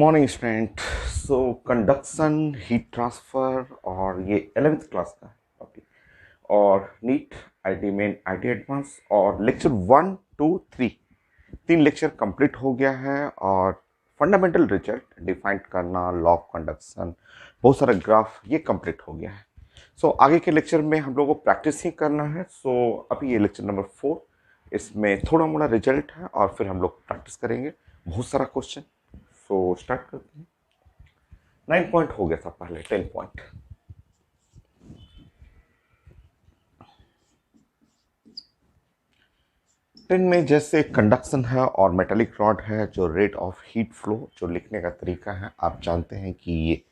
Morning student. So conduction, heat transfer और ये 11th class का टॉपिक और NEET IT main IT advance और लेक्चर 1 2 3 तीन लेक्चर कंप्लीट हो गया है। और फंडामेंटल रिजल्ट डिफाइन करना, लॉ ऑफ कंडक्शन, बहुत सारा ग्राफ ये कंप्लीट हो गया है। सो आगे के लेक्चर में हम लोगों को प्रैक्टिस ही करना है। सो अभी ये लेक्चर नंबर 4, इसमें थोड़ा मोड़ा रिजल्ट है और फिर हम लोग प्रैक्टिस करेंगे बहुत सारा क्वेश्चन। सो स्टार्ट करते हैं। 9 पॉइंट हो गया था, पहले 10 पॉइंट। 10 में जैसे कंडक्शन है और मेटालिक रॉड है, जो रेट ऑफ हीट फ्लो जो लिखने का तरीका है आप जानते हैं कि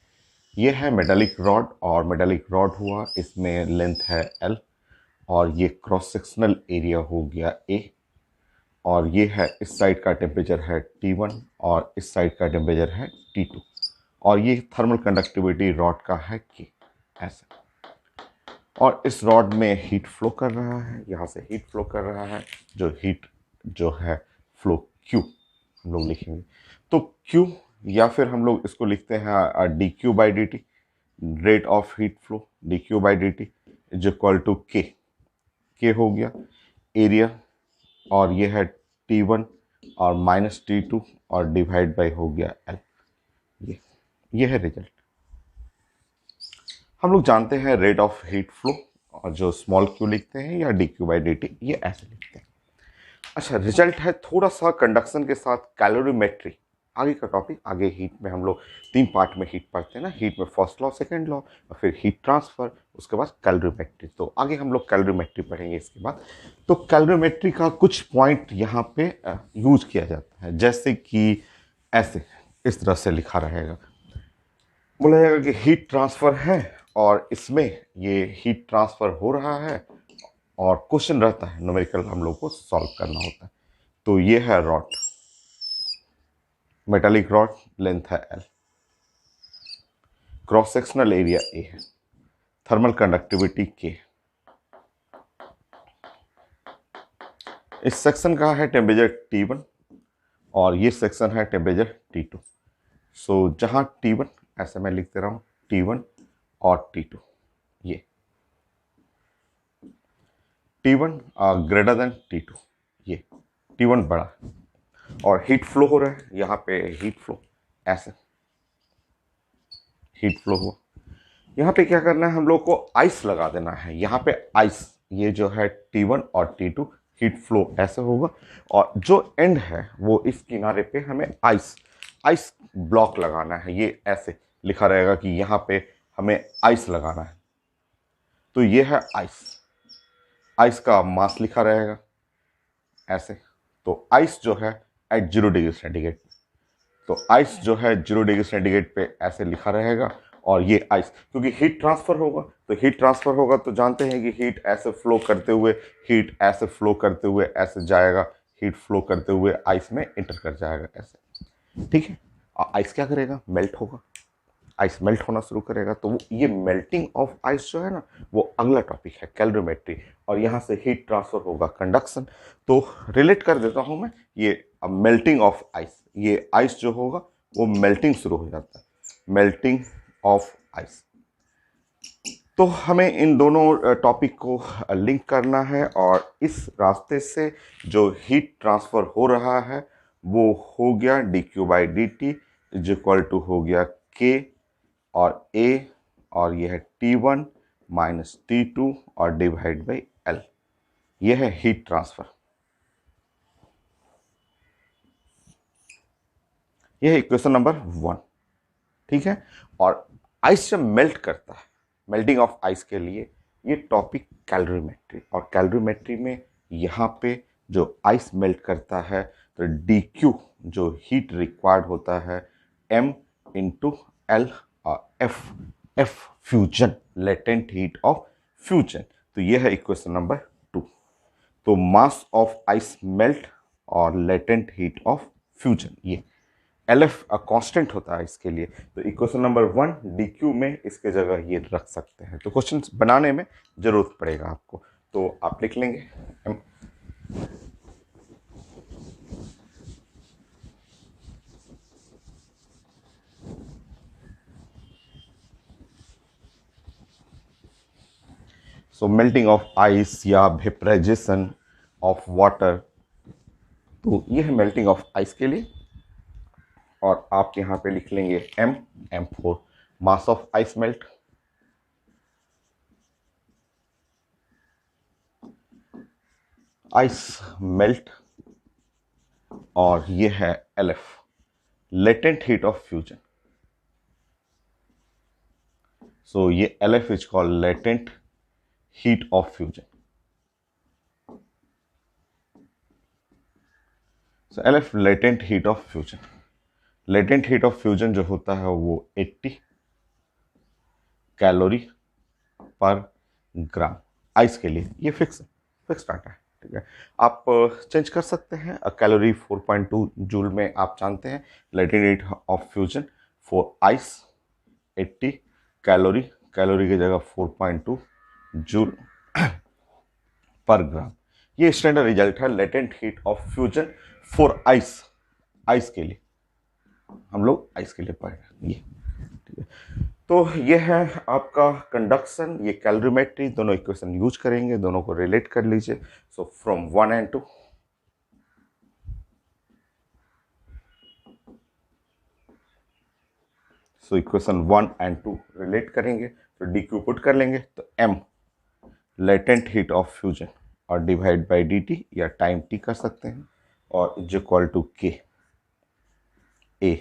ये है मेटालिक रॉड। और मेटालिक रॉड हुआ, इसमें लेंथ है L और ये क्रॉस सेक्शनल एरिया हो गया A। और ये है, इस साइड का टेम्परेचर है T1 और इस साइड का टेम्परेचर है T2। और ये थर्मल कंडक्टिविटी रॉड का है K, ऐसा। और इस रॉड में हीट फ्लो कर रहा है, यहाँ से हीट फ्लो कर रहा है, जो हीट जो है फ्लो Q हम लोग लिखेंगे। तो Q, या फिर हम लोग इसको लिखते हैं dQ/dt, rate of heat flow dQ/dt is equal to K हो गया एरिया, और ये है T1 और माइनस T2 और डिवाइड बाई हो गया L। ये है रिजल्ट। हम लोग जानते हैं रेट ऑफ हीट फ्लो, और जो स्मॉल क्यू लिखते हैं या dQ/dt ये ऐसे लिखते हैं। अच्छा, रिजल्ट है थोड़ा सा कंडक्शन के साथ कैलोरीमेट्री। आगे का टॉपिक, आगे हीट में हम लोग 3 पार्ट में हीट पढ़ते हैं ना, हीट में फर्स्ट लॉ, सेकंड लॉ और फिर हीट ट्रांसफर, उसके बाद कैलोरीमेट्री। तो आगे हम लोग कैलोरीमेट्री पढ़ेंगे इसके बाद। तो कैलोरीमेट्री का कुछ पॉइंट यहाँ पे यूज किया जाता है, जैसे कि ऐसे इस तरह से लिखा रहेगा, बोला जाएगा कि हीट ट्रांसफर है और इसमें ये हीट ट्रांसफर हो रहा है और क्वेश्चन रहता है न्यूमेरिकल हम लोग को सॉल्व करना होता है। तो ये है रॉड, मेटालिक रॉड, लेंथ है L, cross sectional area A है, थर्मल कंडक्टिविटी K, इस सेक्शन का है टेम्परेचर T1 और ये सेक्शन है टेम्परेचर T2। सो जहां T1, ऐसे मैं लिख दे रहा हूं T1 और T2, ये T1 ग्रेटर देन T2, ये T1 बड़ा है और हीट फ्लो हो रहा है यहाँ पे, हीट फ्लो ऐसे हीट फ्लो हुआ। यहाँ पे क्या करना है, हम लोग को आइस लगा देना है यहाँ पे आइस। ये जो है T1 और T2, हीट फ्लो ऐसे होगा और जो एंड है वो इस किनारे पे हमें आइस आइस ब्लॉक लगाना है। ये ऐसे लिखा रहेगा कि यहाँ पे हमें आइस लगाना है। तो ये है आइस, आइस का मास लिखा रहेगा ऐसे। तो आइस जो है एट 0 डिग्री सेंटीग्रेड, तो आइस जो है 0 डिग्री सेंटीग्रेड पे ऐसे लिखा रहेगा। और ये आइस, क्योंकि हीट ट्रांसफर होगा, तो हीट ट्रांसफर होगा तो जानते हैं कि हीट ऐसे फ्लो करते हुए, हीट ऐसे फ्लो करते हुए ऐसे जाएगा, हीट फ्लो करते हुए आइस में इंटर कर जाएगा ऐसे, ठीक है। और आइस क्या करेगा, मेल्ट होगा, आइस मेल्ट होना शुरू करेगा। तो वो ये मेल्टिंग ऑफ आइस जो है ना, वो अगला टॉपिक है कैलोरीमेट्री, और यहाँ से हीट ट्रांसफर होगा कंडक्शन। तो रिलेट कर देता हूँ मैं, ये मेल्टिंग ऑफ आइस, ये आइस जो होगा वो मेल्टिंग शुरू हो जाता है, मेल्टिंग ऑफ आइस। तो हमें इन दोनों टॉपिक को लिंक करना है, और इस रास्ते से जो हीट ट्रांसफर हो रहा है वो हो गया dQ/dt इज इक्वल टू हो गया K और A, और यह है T1 माइनस T2 और डिवाइड बाई L। यह है हीट ट्रांसफर, यह है इक्वेशन नंबर 1, ठीक है। और आइस जब मेल्ट करता है, मेल्टिंग ऑफ आइस के लिए ये टॉपिक कैलोरीमेट्री, और कैलोरीमेट्री में यहाँ पे जो आइस मेल्ट करता है तो dQ जो हीट रिक्वायर्ड होता है M इंटू L और F fusion, latent heat of fusion. तो ये है इक्वेशन नंबर 2। तो मास ऑफ आइस मेल्ट और लेटेंट हीट ऑफ फ्यूजन, ये LF कांस्टेंट होता है इसके लिए। तो इक्वेशन नंबर 1 DQ में इसके जगह ये रख सकते हैं, तो क्वेश्चन बनाने में जरूरत पड़ेगा आपको, तो आप लिख लेंगे। सो मेल्टिंग ऑफ आइस या वेपराइजेशन ऑफ वाटर, तो ये है मेल्टिंग ऑफ आइस के लिए। और आप यहाँ पे लिख लेंगे M4 mass of ice melt. Ice melt, और ये है LF latent heat of fusion. So ये LF is called latent heat of fusion. So LF latent heat of fusion. Latent heat of fusion जो होता है वो 80 कैलोरी पर gram ice के लिए। ये फिक्स डाटा है, ठीक है। आप चेंज कर सकते हैं। कैलोरी 4.2 जूल में आप जानते हैं। Latent heat of fusion for ice 80 calorie, calorie की जगह 4.2 जूल पर ग्राम। ये स्टैंडर्ड रिजल्ट है latent heat of fusion for ice, ice के लिए। हम लोग आइस के लिए पढ़ेंगे ये, ठीक है। तो ये है आपका कंडक्शन, ये कैलोरीमेट्री, दोनों इक्वेशन यूज करेंगे, दोनों को रिलेट कर लीजिए। So from 1 and 2, so equation 1 and 2 relate करेंगे, तो डी क्यू पुट कर लेंगे, तो M latent heat of fusion और डिवाइड बाई dt या टाइम t कर सकते हैं, और is equal to K A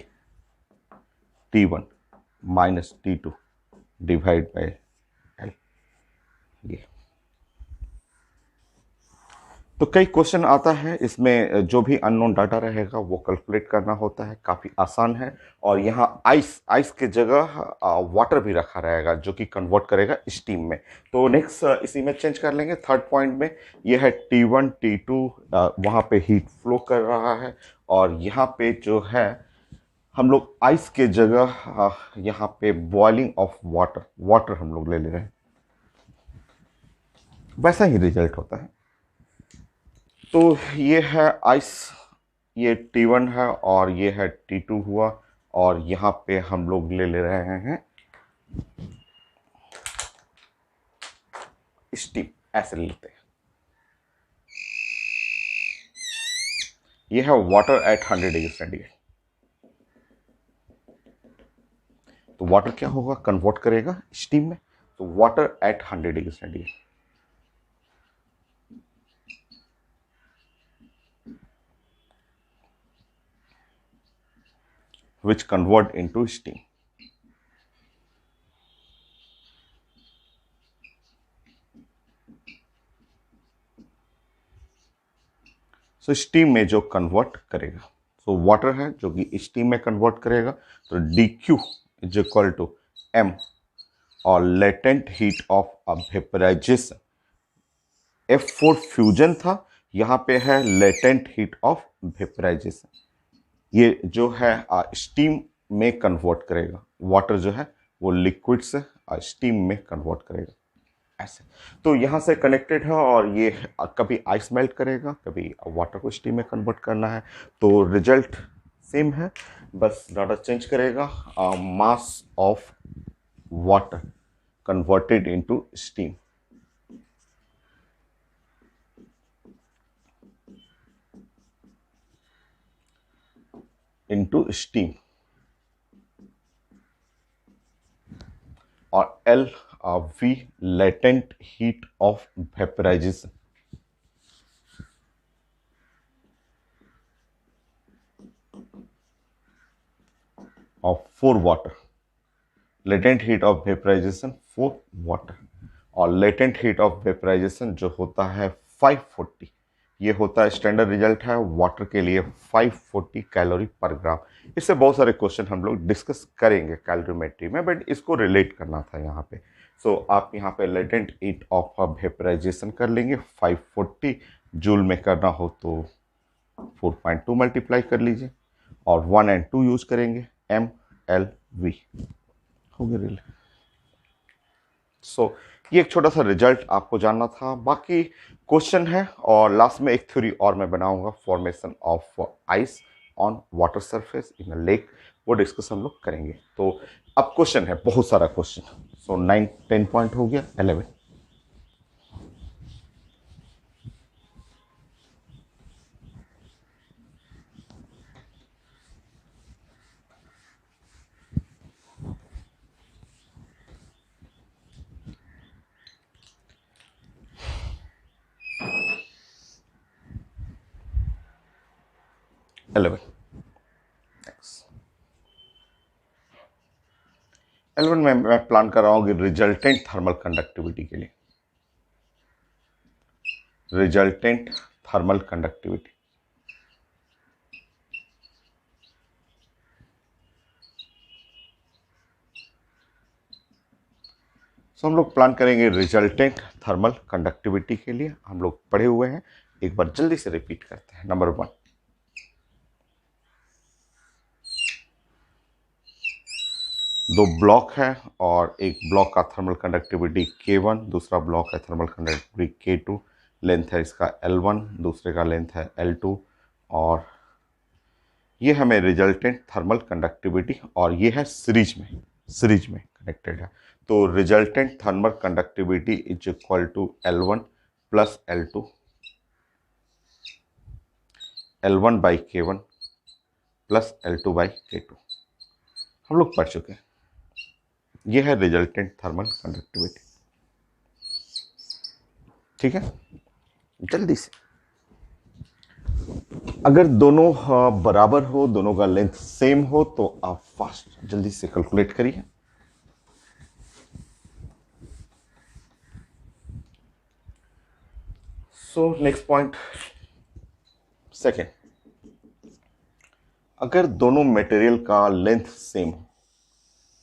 T1 minus T2 divide by L। ये तो कई क्वेश्चन आता है इसमें, जो भी अननोन डाटा रहेगा वो कैलकुलेट करना होता है, काफ़ी आसान है। और यहाँ आइस के जगह वाटर भी रखा रहेगा जो कि कन्वर्ट करेगा स्टीम में। तो नेक्स्ट इसी में चेंज कर लेंगे। थर्ड पॉइंट में ये है T1 T2, वहाँ पे हीट फ्लो कर रहा है, और यहाँ पे जो है हम लोग आइस के जगह यहाँ पे बॉइलिंग ऑफ वाटर हम लोग ले रहे हैं। वैसा ही रिजल्ट होता है। तो ये है आइस, ये T1 है और ये है T2 हुआ, और यहाँ पे हम लोग ले रहे हैं स्टीम, ऐसे लेते हैं। ये है वाटर एट 100 डिग्री सेंटीग्रेड। तो वाटर क्या होगा, कन्वर्ट करेगा स्टीम में, तो water at 100 degree centigrade, which convert into steam. So steam में जो कन्वर्ट करेगा, सो वाटर है जो कि स्टीम में कन्वर्ट करेगा, तो D Q is equal to M और latent heat of vaporisation. F4 fusion था, यहाँ पे है लेटेंट हीट ऑफ वेपराइजेशन। ये जो है स्टीम में कन्वर्ट करेगा, वाटर जो है वो लिक्विड से स्टीम में कन्वर्ट करेगा, ऐसे। तो यहाँ से कनेक्टेड है, और ये कभी आइस मेल्ट करेगा, कभी वाटर को स्टीम में कन्वर्ट करना है। तो रिजल्ट सेम है, बस डाटा चेंज करेगा। Mass of water converted into steam, और L V latent heat of vaporization of for water, latent heat of vaporization for water, और latent heat of vaporization जो होता है 540, ये होता है स्टैंडर्ड रिजल्ट है वाटर के लिए 540 कैलोरी पर ग्राम। इससे बहुत सारे क्वेश्चन हम लोग डिस्कस करेंगे कैलोरीमेट्री में, बट इसको रिलेट करना था यहाँ पे। सो आप यहाँ पे लेटेंट हीट ऑफ वेपराइजेशन कर लेंगे, 540 जूल में करना हो तो 4.2 मल्टीप्लाई कर लीजिए, और 1 and 2 यूज करेंगे, MLV हो गया रिले। सो ये एक छोटा सा रिजल्ट आपको जानना था। बाकी क्वेश्चन है, और लास्ट में एक थ्योरी और मैं बनाऊंगा, formation of ice on water surface in a lake, वो डिस्कस हम लोग करेंगे। तो अब क्वेश्चन है, बहुत सारा क्वेश्चन। सो 9 10 पॉइंट हो गया, 11 11। L1 में मैं प्लान कर रहा हूँ कि रिजल्टेंट थर्मल कंडक्टिविटी के लिए, रिजल्टेंट थर्मल कंडक्टिविटी। सो हम लोग प्लान करेंगे रिजल्टेंट थर्मल कंडक्टिविटी के लिए। हम लोग पढ़े हुए हैं, एक बार जल्दी से रिपीट करते हैं। नंबर 1, दो ब्लॉक है और एक ब्लॉक का थर्मल कंडक्टिविटी K1, दूसरा ब्लॉक है थर्मल कंडक्टिविटी K2। लेंथ है इसका L1, दूसरे का लेंथ है L2, और ये हमें रिजल्टेंट थर्मल कंडक्टिविटी, और ये है सीरीज में कनेक्टेड है। तो resultant thermal conductivity is equal to L1 plus L2, L1 by K1 plus L2 by K2। हम लोग पढ़ चुके हैं, ये है रिजल्टेंट थर्मल कंडक्टिविटी। ठीक है, जल्दी से, अगर दोनों बराबर हो, दोनों का लेंथ सेम हो, तो आप फास्ट जल्दी से कैलकुलेट करिए। सो नेक्स्ट पॉइंट, सेकेंड, अगर दोनों मटेरियल का लेंथ सेम हो,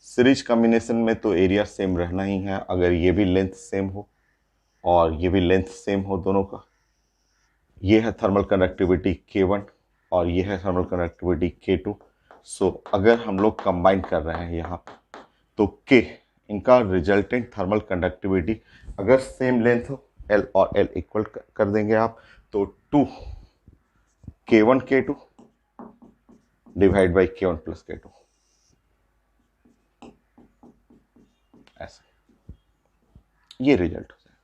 सीरीज कॉम्बिनेशन में तो एरिया सेम रहना ही है। अगर ये भी लेंथ सेम हो और ये भी लेंथ सेम हो दोनों का, ये है थर्मल कंडक्टिविटी K1 और ये है थर्मल कंडक्टिविटी K2। सो अगर हम लोग कंबाइन कर रहे हैं यहाँ पे, तो K, इनका रिजल्टेंट थर्मल कंडक्टिविटी अगर सेम लेंथ हो, L और L इक्वल कर देंगे आप, तो 2 K1 K2 divide by K1 plus K2, ऐसा ये रिजल्ट हो जाए।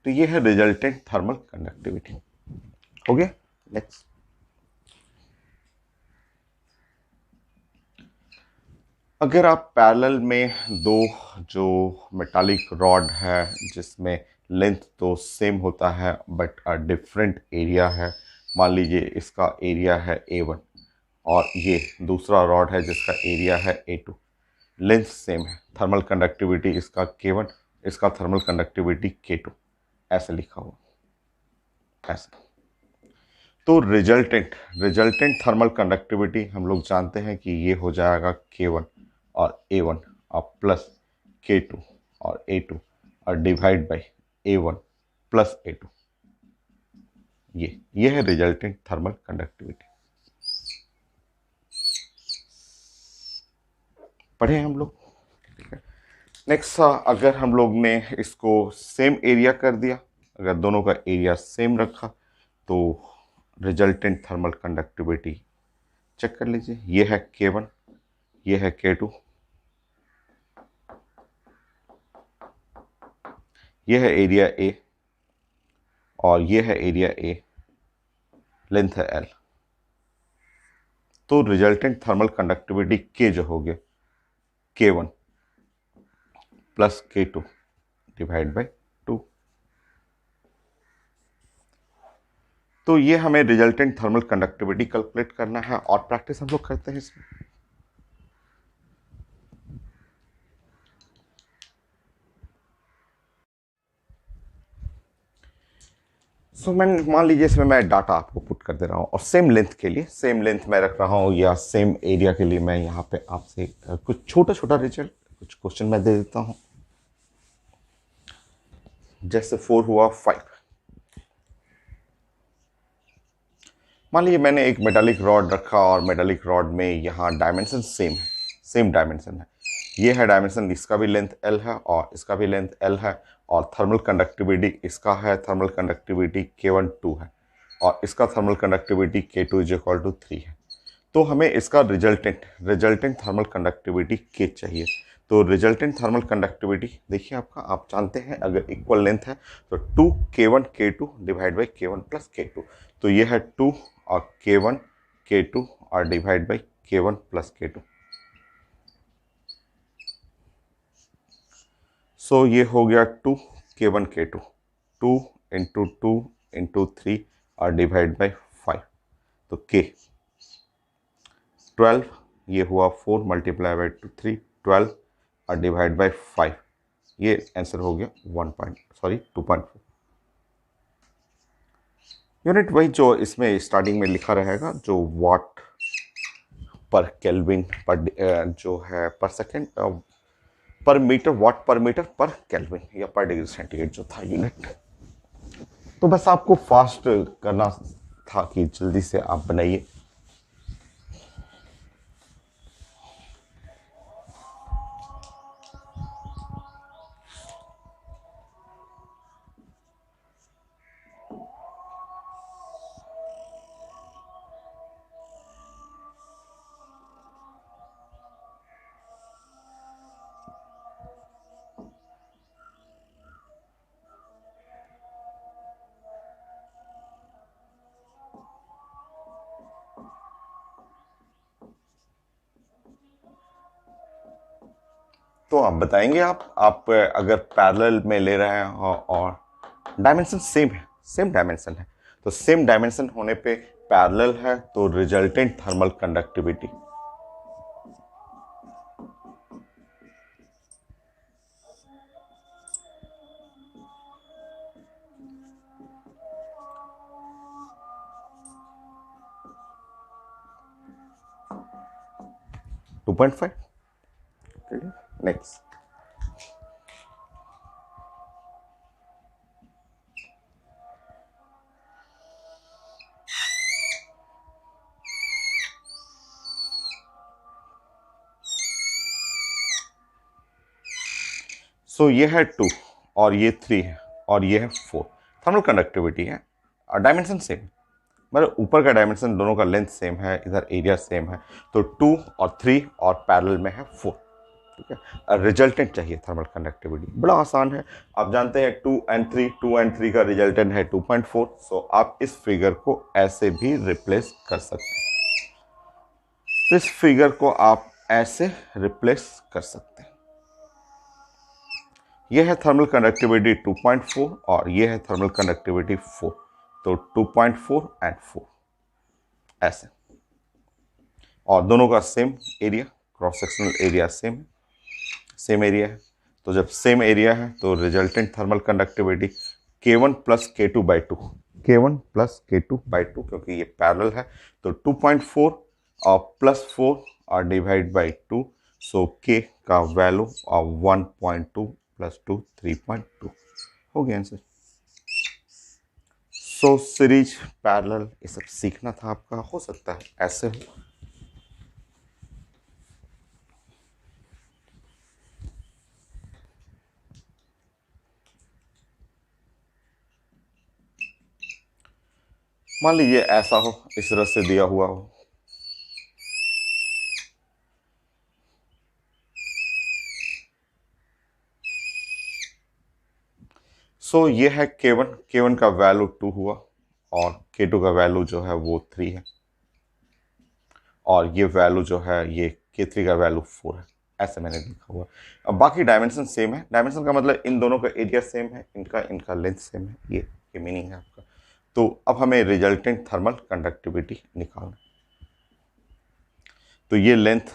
तो ये है रिजल्टेंट थर्मल कंडक्टिविटी। हो गया। नेक्स्ट, अगर आप पैरेलल में दो जो मेटालिक रॉड है जिसमें लेंथ तो सेम होता है बट डिफरेंट एरिया है, मान लीजिए इसका एरिया है A1 और ये दूसरा रॉड है जिसका एरिया है A2, लेंथ सेम है, थर्मल कंडक्टिविटी इसका K1, इसका थर्मल कंडक्टिविटी K2, ऐसे लिखा हुआ, ऐसे। तो रिजल्टेंट थर्मल कंडक्टिविटी हम लोग जानते हैं कि ये हो जाएगा K1 और A1 और प्लस K2 और A2 और divide by A1 plus A2। ये है रिजल्टेंट थर्मल कंडक्टिविटी। पढ़े हम लोग। नेक्स्ट, अगर हम लोग ने इसको सेम एरिया कर दिया, अगर दोनों का एरिया सेम रखा, तो रिजल्टेंट थर्मल कंडक्टिविटी चेक कर लीजिए। ये है K1, ये है K2, ये है एरिया A और ये है एरिया A, लेंथ है L। तो रिजल्टेंट थर्मल कंडक्टिविटी K जो हो गया K1 plus K2 divide by 2। तो ये हमें रिजल्टेंट थर्मल कंडक्टिविटी कैलकुलेट करना है और प्रैक्टिस हम लोग करते हैं इसमें। सो मैं मान लीजिए इसमें मैं डाटा आपको पुट कर दे रहा हूँ और सेम लेंथ के लिए सेम लेंथ मैं रख रहा हूँ या सेम एरिया के लिए मैं यहाँ पे आपसे कुछ छोटा छोटा रिजल्ट, कुछ क्वेश्चन मैं दे देता हूँ। जैसे 4 हुआ 5, मान लीजिए मैंने एक मेटालिक रॉड रखा और मेटालिक रॉड में यहाँ डायमेंशन सेम है, सेम डायमेंशन है। ये है डायमेंशन, इसका भी लेंथ L है और इसका भी लेंथ L है, और थर्मल कंडक्टिविटी इसका है, थर्मल कंडक्टिविटी K1 2 है और इसका thermal conductivity K2 is equal to 3 है। तो हमें इसका रिजल्टेंट थर्मल कंडक्टिविटी K चाहिए। तो रिजल्टेंट थर्मल कंडक्टिविटी देखिए आपका, आप जानते हैं अगर इक्वल लेंथ है तो 2 K1 K2 divide by K1 plus K2। तो ये है 2 और K1 K2 और divide by K1 plus K2। सो ये हो गया 2 K1 K2, 2 इंटू 2 इंटू 3 और डिवाइड बाई 5, तो K 12, ये हुआ 4 मल्टीप्लाई बाई 3, 12 और डिवाइड बाई 5, ये आंसर हो गया 2.4 यूनिट। वही जो इसमें स्टार्टिंग में लिखा रहेगा, जो वाट पर केल्विन पर जो है पर सेकेंड पर मीटर, वाट पर मीटर पर केल्विन या पर डिग्री सेंटीग्रेड जो था यूनिट। तो बस आपको फास्ट करना था कि जल्दी से आप बनाइए। तो आप बताएंगे, आप अगर पैरेलल में ले रहे हैं और डायमेंशन सेम है, सेम डायमेंशन है, तो सेम डायमेंशन होने पे पैरेलल है, तो रिजल्टेंट थर्मल कंडक्टिविटी 2.5। नेक्स्ट, सो ये है 2 और ये 3 है और ये है 4, थर्मल कंडक्टिविटी है और डायमेंशन सेम, मतलब ऊपर का डायमेंशन दोनों का लेंथ सेम है, इधर एरिया सेम है, तो 2 और 3 और पैरेलल में है 4। ठीक है, रिजल्टेंट चाहिए थर्मल कंडक्टिविटी, बड़ा आसान है। आप जानते हैं 2 and 3 का रिजल्टेंट है 2.4, सो आप इस फिगर को ऐसे भी रिप्लेस कर सकते हैं। तो इस फिगर को आप ऐसे रिप्लेस कर सकते हैं। यह है थर्मल कंडक्टिविटी 2.4 और यह है थर्मल कंडक्टिविटी 4, तो 2.4 एंड 4 ऐसे, और दोनों का same area, cross sectional area same area है। तो जब सेम एरिया है तो resultant thermal conductivity K1 plus K2 by 2, K1 plus K2 by 2, क्योंकि ये पैरेलल है, तो 2.4 और प्लस 4 और डिवाइड बाई 2, सो K का वैल्यू 1.2 प्लस 2 3.2 हो गया आंसर। सो सीरीज, पैरेलल, ये सब सीखना था आपका, हो सकता है ऐसे हो। मान लीजिए ऐसा हो, इस तरह से दिया हुआ हो, सो ये है K1 का वैल्यू 2 हुआ और K2 का वैल्यू जो है वो 3 है, और ये वैल्यू जो है ये K3 का वैल्यू 4 है, ऐसे मैंने लिखा हुआ। अब बाकी डायमेंशन सेम है, डायमेंशन का मतलब इन दोनों का एरिया सेम है, इनका लेंथ सेम है, ये मीनिंग है आपका। तो अब हमें रिजल्टेंट थर्मल कंडक्टिविटी निकालना है। तो ये लेंथ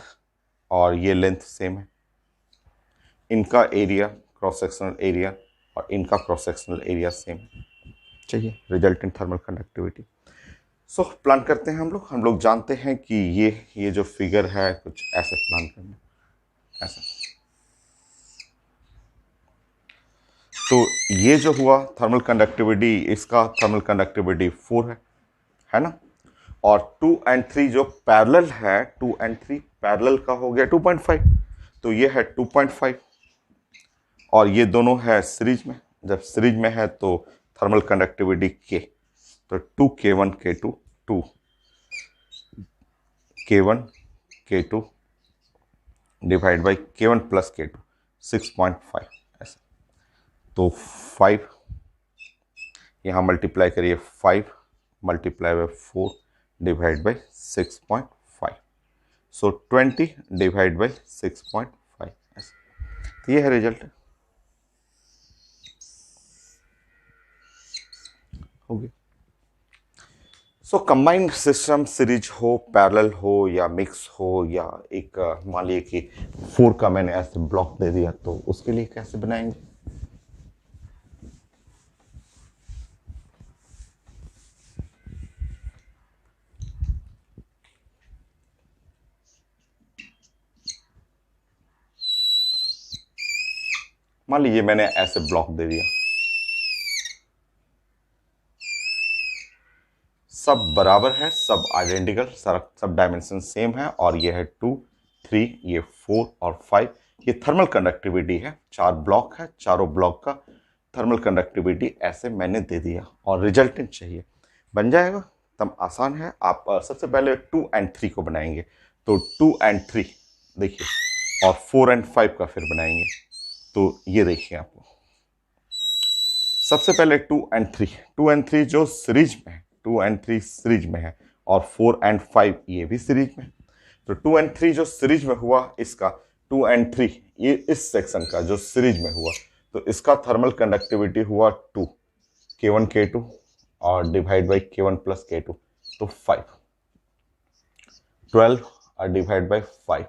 और ये लेंथ सेम है, इनका एरिया, क्रॉस सेक्शनल एरिया, और इनका क्रॉस सेक्शनल एरिया सेम चाहिए resultant thermal conductivity. So plan करते हैं हम लोग जानते हैं कि ये जो फिगर है कुछ ऐसे प्लान करना है, ऐसा। तो ये जो हुआ थर्मल कंडक्टिविटी, इसका थर्मल कंडक्टिविटी 4 है ना, और 2 and 3 जो पैरेलल है, 2 and 3 पैरेलल का हो गया 2.5, तो ये है 2.5, और ये दोनों है सीरीज में। जब सीरीज में है तो थर्मल कंडक्टिविटी K, तो 2K1 K2 2 K1 K2 divide by K1 plus K2 6.5 ऐसा। तो 5 यहाँ मल्टीप्लाई करिए, 5 multiply by 4 divide by 6.5, so 20 divide by 6.5 ऐसा। तो ये है रिजल्ट, हो गया। सो कंबाइंड सिस्टम सीरीज हो, पैरेलल हो या मिक्स हो, या एक मान लीजिए कि 4 का मैंने ऐसे ब्लॉक दे दिया, तो उसके लिए कैसे बनाएंगे? मान लीजिए मैंने ऐसे ब्लॉक दे दिया, सब बराबर है, सब आइडेंटिकल, सब डायमेंशन सेम है, और ये है 2, 3, ये 4 और 5। ये थर्मल कंडक्टिविटी है, 4 ब्लॉक है, चारों ब्लॉक का थर्मल कंडक्टिविटी ऐसे मैंने दे दिया, और रिजल्टेंट चाहिए, बन जाएगा। तब आसान है। आप सबसे पहले 2 एंड 3 को बनाएंगे, तो 2 एंड 3 देखिए, और 4 एंड 5 का फिर बनाएंगे, तो ये देखिए आपको सबसे पहले 2 एंड 3 जो सीरीज में है, 2 एंड 3 सीरीज में है, और 4 एंड 5 ये भी सीरीज में। तो 2 एंड 3 जो सीरीज में हुआ, इसका 2 एंड 3 ये इस सेक्शन का जो सीरीज में हुआ, तो इसका थर्मल कंडक्टिविटी हुआ 2 K1 K2 और divide by K1 plus K2, तो 5, 12 और डिवाइड बाई 5,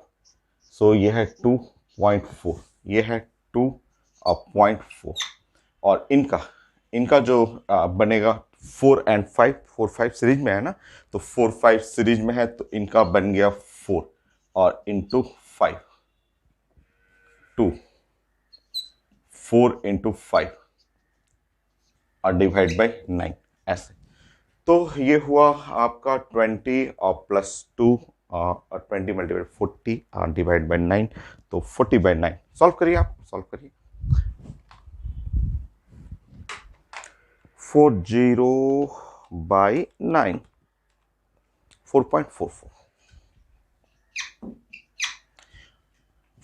सो ये है 2.4, ये है 2.4, और इनका इनका जो बनेगा 4 एंड 5, 4 5 सीरीज में है ना, तो 4 5 सीरीज में है, तो इनका बन गया 4 और इंटू 5, 2, 4 इंटू 5 और डिवाइड बाई 9 ऐसे। तो ये हुआ आपका 20 और प्लस 2 और 20 मल्टीप्लाई 40 और डिवाइड बाई 9, तो 40/9। सॉल्व करिए, आप सॉल्व करिए। 40/9, 4.44,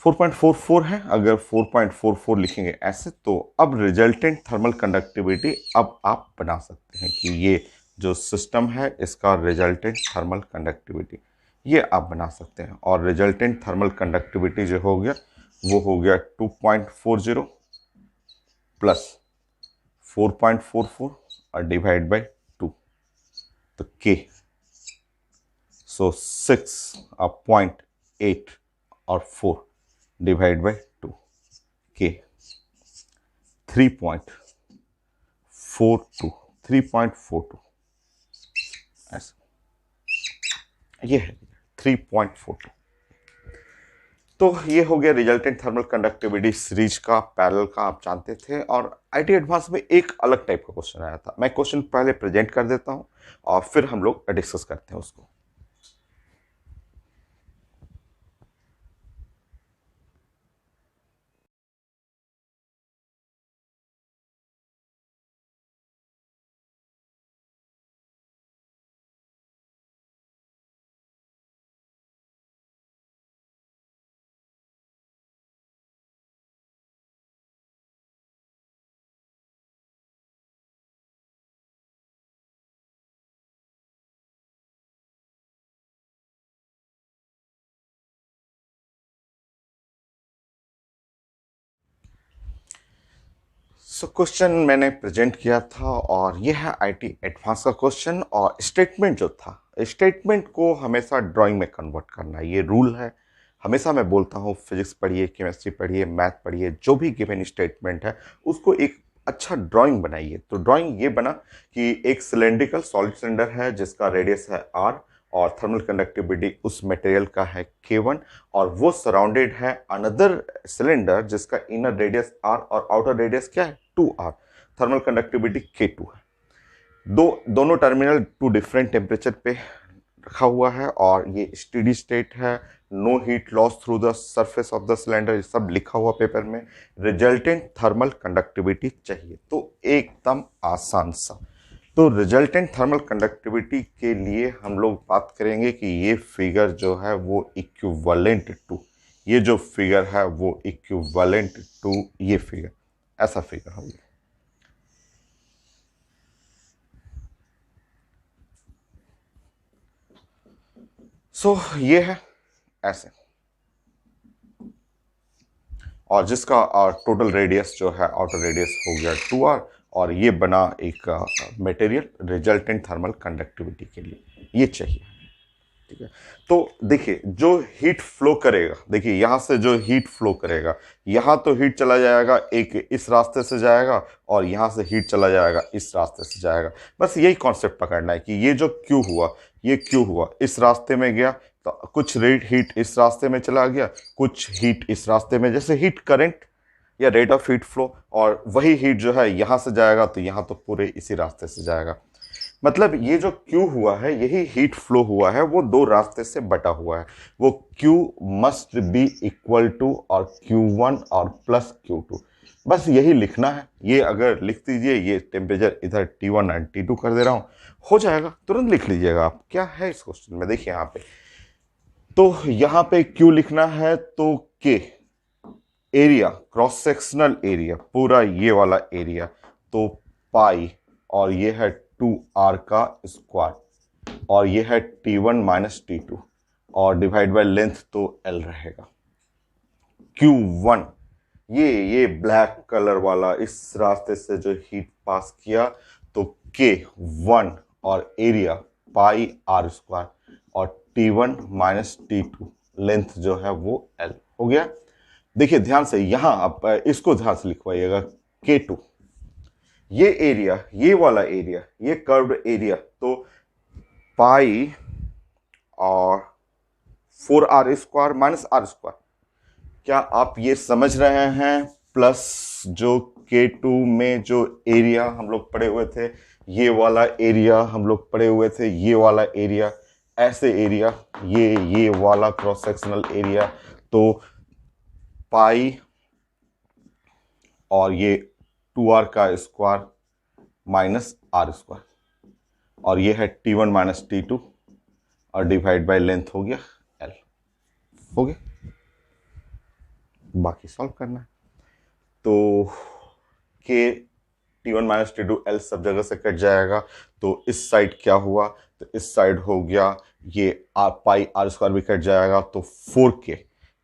4.44 है। अगर 4.44 लिखेंगे ऐसे, तो अब रिजल्टेंट थर्मल कंडक्टिविटी अब आप बना सकते हैं कि ये जो सिस्टम है इसका रिजल्टेंट थर्मल कंडक्टिविटी ये आप बना सकते हैं, और रिजल्टेंट थर्मल कंडक्टिविटी जो हो गया वो हो गया 2.40 प्लस 4.44 और डिवाइड बाई 2, तो K, सो 6.8 और 4 डिवाइड बाई 2, K 3.42 ऐसा, ये है 3.42। तो ये हो गया रिजल्टेंट थर्मल कंडक्टिविटी सीरीज का, पैरेलल का, आप जानते थे। और आईटी एडवांस में एक अलग टाइप का क्वेश्चन आया था, मैं क्वेश्चन पहले प्रेजेंट कर देता हूं और फिर हम लोग डिस्कस करते हैं उसको। सो क्वेश्चन मैंने प्रेजेंट किया था, और ये है आईटी एडवांस का क्वेश्चन। और स्टेटमेंट जो था, स्टेटमेंट को हमेशा ड्राइंग में कन्वर्ट करना, ये रूल है। हमेशा मैं बोलता हूँ फिजिक्स पढ़िए, केमिस्ट्री पढ़िए, मैथ पढ़िए, जो भी गिवन स्टेटमेंट है उसको एक अच्छा ड्राइंग बनाइए। तो ड्राइंग ये बना कि एक सिलेंड्रिकल सॉलिड सिलेंडर है जिसका रेडियस है R, और थर्मल कंडक्टिविटी उस मटेरियल का है K1, और वो सराउंडेड है अनदर सिलेंडर जिसका इनर रेडियस R और आउटर रेडियस क्या है 2R, थर्मल कंडक्टिविटी K2 है। दोनों टर्मिनल टू डिफरेंट टेम्परेचर पे रखा हुआ है, और ये स्टेडी स्टेट है, no heat loss through the surface of the cylinder, ये सब लिखा हुआ पेपर में। रिजल्टेंट थर्मल कंडक्टिविटी चाहिए, तो एकदम आसान सा। तो रिजल्टेंट थर्मल कंडक्टिविटी के लिए हम लोग बात करेंगे कि ये फिगर जो है वो इक्विवेलेंट टू, ये जो फिगर है वो इक्विवेलेंट टू ये फिगर, ऐसा फिगर होगा। सो ये है ऐसे, और जिसका टोटल रेडियस जो है आउटर रेडियस हो गया 2R, और ये बना एक मटेरियल रिजल्टेंट थर्मल कंडक्टिविटी के लिए ये चाहिए। ठीक है, तो देखिए जो हीट फ्लो करेगा, देखिए यहां से जो हीट फ्लो करेगा, यहां तो हीट चला जाएगा, एक इस रास्ते से जाएगा और यहां से हीट चला जाएगा इस रास्ते से जाएगा। बस यही कॉन्सेप्ट पकड़ना है कि ये जो क्यू हुआ, ये क्यू हुआ इस रास्ते में गया, तो कुछ रेट हीट इस रास्ते में चला गया, कुछ हीट इस रास्ते में, जैसे हीट करंट या रेट ऑफ हीट फ्लो, और वही हीट जो है यहां से जाएगा तो यहां तो पूरे इसी रास्ते से जाएगा। मतलब ये जो Q हुआ है, यही हीट फ्लो हुआ है, वो दो रास्ते से बटा हुआ है। वो Q must be equal to और Q1 और प्लस Q2, बस यही लिखना है। ये अगर लिख दीजिए, ये टेम्परेचर इधर T1 एंड T2 कर दे रहा हूं, हो जाएगा, तुरंत लिख लीजिएगा आप। क्या है इस क्वेश्चन में, देखिए यहाँ पे, तो यहाँ पे Q लिखना है तो K area, cross sectional area, पूरा ये वाला एरिया, तो पाई, और ये है 2r का स्क्वायर, और ये है T1 माइनस T2, और डिवाइड बाय लेंथ तो L रहेगा। Q1 ये ब्लैक कलर वाला इस रास्ते से जो हीट पास किया, तो K1 और एरिया पाई r स्क्वायर, और T1 माइनस T2 लेंथ जो है वो L हो गया। देखिए ध्यान से, यहां आप इसको ध्यान से लिखवाइएगा, K2 ये एरिया, ये वाला एरिया, ये कर्व्ड एरिया, तो पाई और 4r square minus r square, क्या आप ये समझ रहे हैं? प्लस जो K2 में जो एरिया हम लोग पढ़े हुए थे, ये वाला एरिया हम लोग पढ़े हुए थे, ये वाला एरिया, ऐसे एरिया, ये वाला क्रॉस सेक्शनल एरिया, तो पाई और ये 2r का स्क्वायर माइनस r स्क्वायर, और ये है T1 माइनस T2 और डिवाइड बाय लेंथ हो गया L। हो गया, बाकी सॉल्व करना है। तो K T1 minus T2 L सब जगह से कट जाएगा, तो इस साइड क्या हुआ, तो इस साइड हो गया ये पाई r स्क्वायर भी कट जाएगा, तो 4K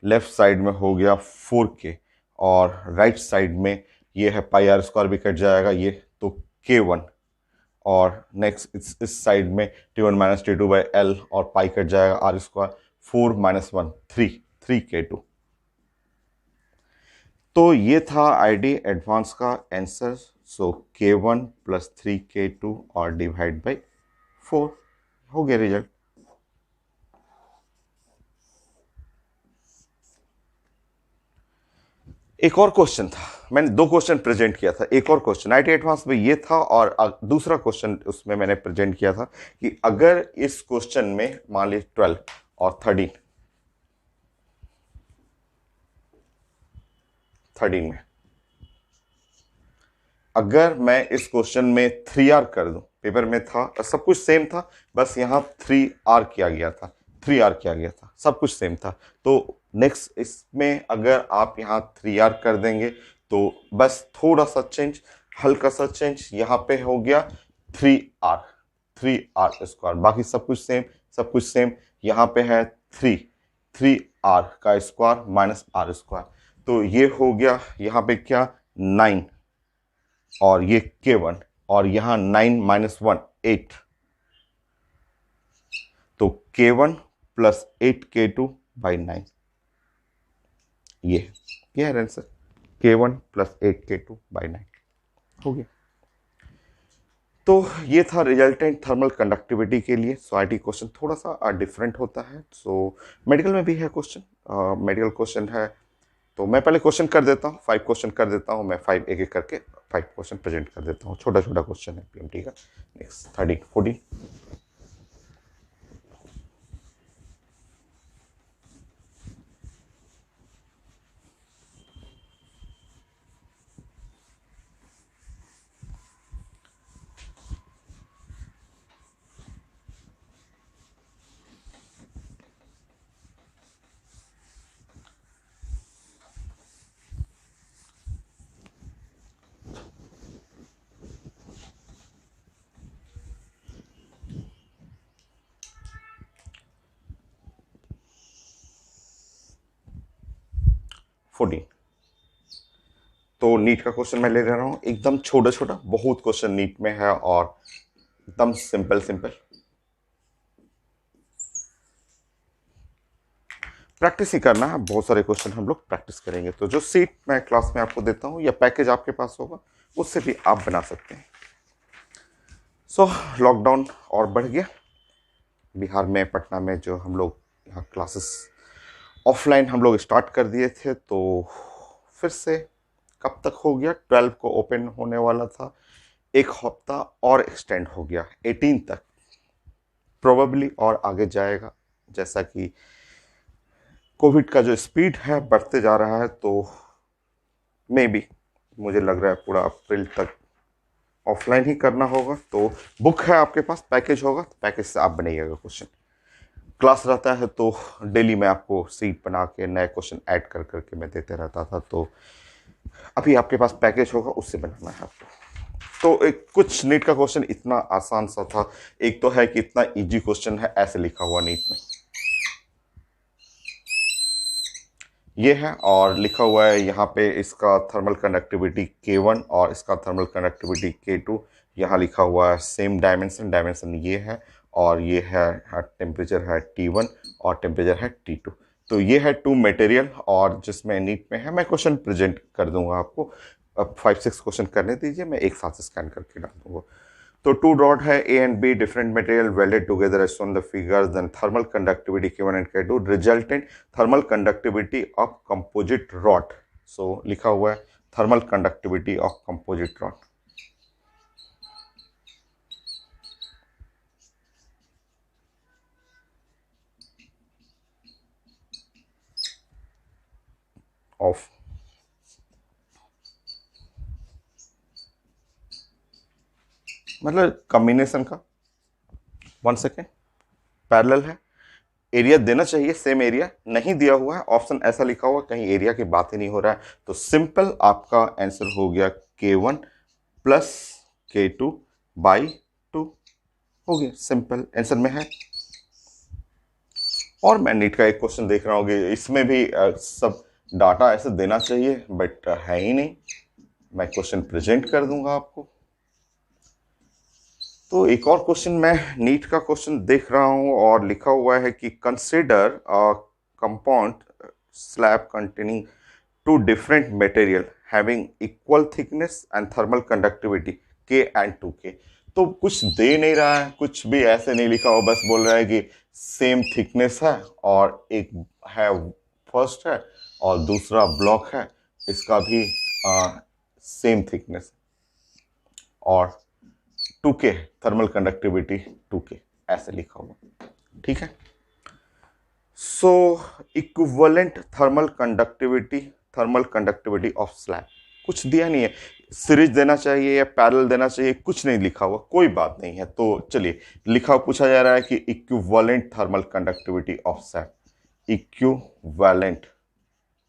लेफ्ट साइड में हो गया 4K, और राइट साइड में ये है पाई r स्क्वायर भी कट जाएगा, ये तो K1, और नेक्स्ट इस साइड में T1 minus T2 by L, और पाई कट जाएगा r स्क्वायर, 4 माइनस 1 3 K2। तो ये था आईडी एडवांस का आंसर। सो K1 प्लस 3K2 और डिवाइड बाई 4 हो गया रिजल्ट। एक और क्वेश्चन था, मैंने दो क्वेश्चन प्रेजेंट किया था। एक और क्वेश्चन आईटी एडवांस में ये था, और दूसरा क्वेश्चन उसमें मैंने प्रेजेंट किया था कि अगर इस क्वेश्चन में मान लीजिए 12 और 13 में अगर मैं इस क्वेश्चन में 3R कर दूं, पेपर में था सब कुछ सेम था, बस यहां 3R किया गया था, 3R किया गया था, सब कुछ सेम था। तो नेक्स्ट इसमें अगर आप यहां 3R कर देंगे, तो बस थोड़ा सा चेंज, हल्का सा चेंज, यहां पे हो गया 3R, 3R स्क्वायर, बाकी सब कुछ सेम, सब कुछ सेम। यहां पे है 3R का स्क्वायर माइनस R स्क्वायर, तो ये हो गया यहां पे क्या 9, और ये K1, और यहां 9 माइनस 1 8, तो K1 प्लस 8K2 बाई 9, ये है answer, K1 plus 8K2 by 9 हो गया। तो ये था रिजल्टेंट थर्मल कंडक्टिविटी के लिए। सो आईटी क्वेश्चन थोड़ा सा डिफरेंट होता है। सो मेडिकल में भी है क्वेश्चन, मेडिकल क्वेश्चन है, तो मैं पहले क्वेश्चन कर देता हूँ, 5 क्वेश्चन कर देता हूँ मैं, 5 एक एक करके 5 क्वेश्चन प्रेजेंट कर देता हूँ, छोटा छोटा क्वेश्चन है पीएमटी का। नेक्स्ट 13 14 14। तो नीट का क्वेश्चन मैं ले रहा हूँ एकदम छोटा छोटा, बहुत क्वेश्चन नीट में है और एकदम सिंपल सिंपल। प्रैक्टिस ही करना है, बहुत सारे क्वेश्चन हम लोग प्रैक्टिस करेंगे। तो जो सीट मैं क्लास में आपको देता हूँ या पैकेज आपके पास होगा उससे भी आप बना सकते हैं। सो लॉकडाउन और बढ़ गया बिहार में, पटना में, जो हम लोग यहाँ क्लासेस ऑफलाइन हम लोग स्टार्ट कर दिए थे, तो फिर से कब तक हो गया, 12 को ओपन होने वाला था, एक हफ्ता और एक्सटेंड हो गया 18 तक, प्रोबेबली और आगे जाएगा। जैसा कि कोविड का जो स्पीड है बढ़ते जा रहा है, तो मे बी मुझे लग रहा है पूरा अप्रैल तक ऑफलाइन ही करना होगा। तो बुक है आपके पास, पैकेज होगा तो पैकेज से आप बनाइएगा क्वेश्चन। क्लास रहता है तो डेली मैं आपको सीट बना के नए क्वेश्चन ऐड कर करके मैं देते रहता था। तो अभी आपके पास पैकेज होगा उससे बनाना है आपको। तो एक कुछ नीट का क्वेश्चन इतना आसान सा था। एक तो है कि इतना इजी क्वेश्चन है, ऐसे लिखा हुआ नीट में ये है, और लिखा हुआ है यहाँ पे इसका थर्मल कंडक्टिविटी K1 और इसका थर्मल कंडक्टिविटी K2। यहाँ लिखा हुआ है सेम डायमेंशन, डायमेंशन ये है, और ये है टेम्परेचर है T1 और टेम्परेचर है T2। तो ये है टू मटेरियल, और जिसमें नीट में है मैं क्वेश्चन प्रेजेंट कर दूंगा आपको। अब 5-6 क्वेश्चन करने दीजिए, मैं एक साथ स्कैन करके डाल दूंगा। तो टू रॉड है A and B, different material welded together as shown the figures, then thermal conductivity K1 and K2 resultant thermal conductivity of composite rod। so लिखा हुआ है thermal conductivity of composite rod of मतलब combination का। 1 second, parallel है, area देना चाहिए same area, नहीं दिया हुआ है, ऑप्शन ऐसा लिखा हुआ कहीं एरिया की बात ही नहीं हो रहा है। तो सिंपल आपका आंसर हो गया K1 प्लस K2 बाई 2 हो गया, सिंपल आंसर में है। और मैं नीट का एक क्वेश्चन देख रहा हूँ कि इसमें भी सब डाटा ऐसे देना चाहिए, बट है ही नहीं। मैं क्वेश्चन प्रेजेंट कर दूंगा आपको। तो एक और क्वेश्चन मैं नीट का क्वेश्चन देख रहा हूँ और लिखा हुआ है कि consider compound slab containing two different material having equal thickness and thermal conductivity K and 2K। तो कुछ दे नहीं रहा है, कुछ भी ऐसे नहीं लिखा हुआ, बस बोल रहा है कि सेम थिकनेस है, और एक है फर्स्ट है और दूसरा ब्लॉक है, इसका भी सेम थिकनेस, और 2K थर्मल कंडक्टिविटी 2K ऐसे लिखा हुआ। ठीक है, so equivalent thermal conductivity of slab कुछ दिया नहीं है, सीरीज देना चाहिए या पैरेलल देना चाहिए, कुछ नहीं लिखा हुआ, कोई बात नहीं है। तो चलिए, लिखा पूछा जा रहा है कि equivalent thermal conductivity of slab,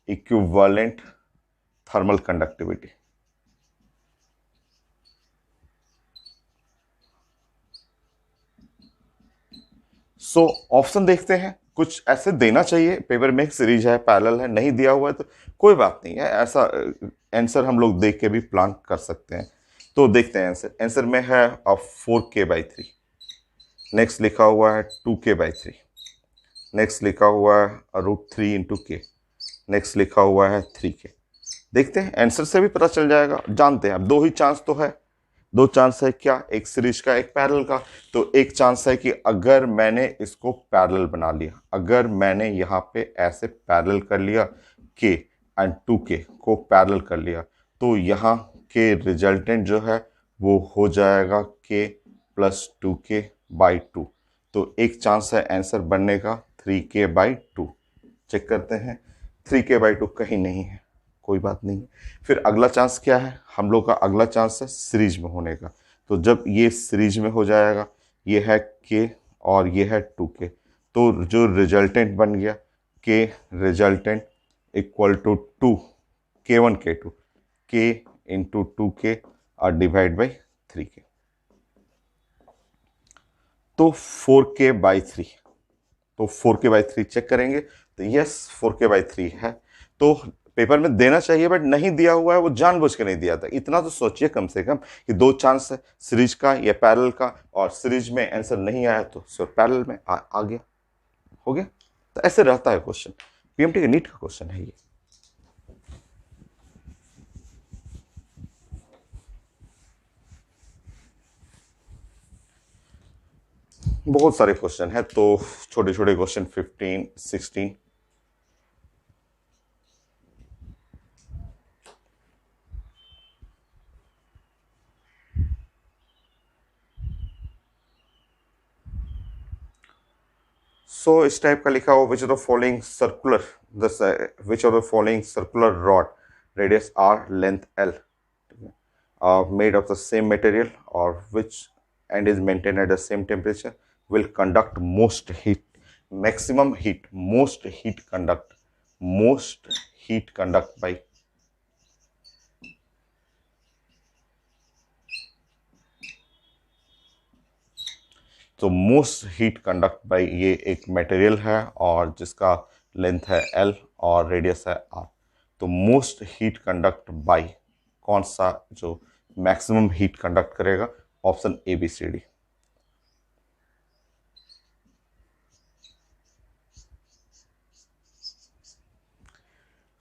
equivalent thermal conductivity. So option देखते हैं, कुछ ऐसे देना चाहिए, पेपर में एक सीरीज है, पैरेलल है, नहीं दिया हुआ है तो कोई बात नहीं है, ऐसा आंसर हम लोग देख के भी प्लान कर सकते हैं। तो देखते हैं आंसर। आंसर में है 4K/3, नेक्स्ट लिखा हुआ है 2K/3, नेक्स्ट लिखा हुआ है √3 × K, नेक्स्ट लिखा हुआ है 3K। देखते हैं, आंसर से भी पता चल जाएगा, जानते हैं। अब दो ही चांस तो है, दो चांस है क्या, एक सीरीज का एक पैरेलल का। तो एक चांस है कि अगर मैंने इसको पैरेलल बना लिया, अगर मैंने यहाँ पे ऐसे पैरेलल कर लिया K and 2K को पैरेलल कर लिया, तो यहाँ के रिजल्टेंट जो है वो हो जाएगा K + 2K/2। तो एक चांस है आंसर बनने का 3K/2। चेक करते हैं, 3K/2 कहीं नहीं है, कोई बात नहीं। फिर अगला चांस क्या है, हम लोग का अगला चांस है सीरीज में होने का। तो जब ये सीरीज में हो जाएगा, ये है K और ये है 2K, तो जो रिजल्टेंट बन गया K resultant equal to 2 K1 K2, K × 2K और डिवाइड बाई 3K, तो 4K/3। तो 4K/3 चेक करेंगे, तो यस 4K/3 है। तो पेपर में देना चाहिए बट नहीं दिया हुआ है, वो जानबूझ के नहीं दिया था। इतना तो सोचिए कम से कम कि दो चांस है, सीरीज का या पैरेलल का, और सीरीज में आंसर नहीं आया तो पैरेलल में आ गया, हो गया। तो ऐसे रहता है क्वेश्चन, पीएमटी के नीट का क्वेश्चन है ये। बहुत सारे क्वेश्चन है, तो छोटे छोटे क्वेश्चन 15, 16। सो इस टाइप का लिखा हुआ, which of the following circular, which of the following circular rod radius R length L made of the same material or which and is maintained at the same temperature will conduct most heat, maximum heat, most heat conduct by, तो most heat conduct by ये एक material है और जिसका length है L और radius है are. तो मोस्ट हीट कंडक्ट बाई कौन सा जो मैक्सिमम हीट कंडक्ट करेगा, option A B C D.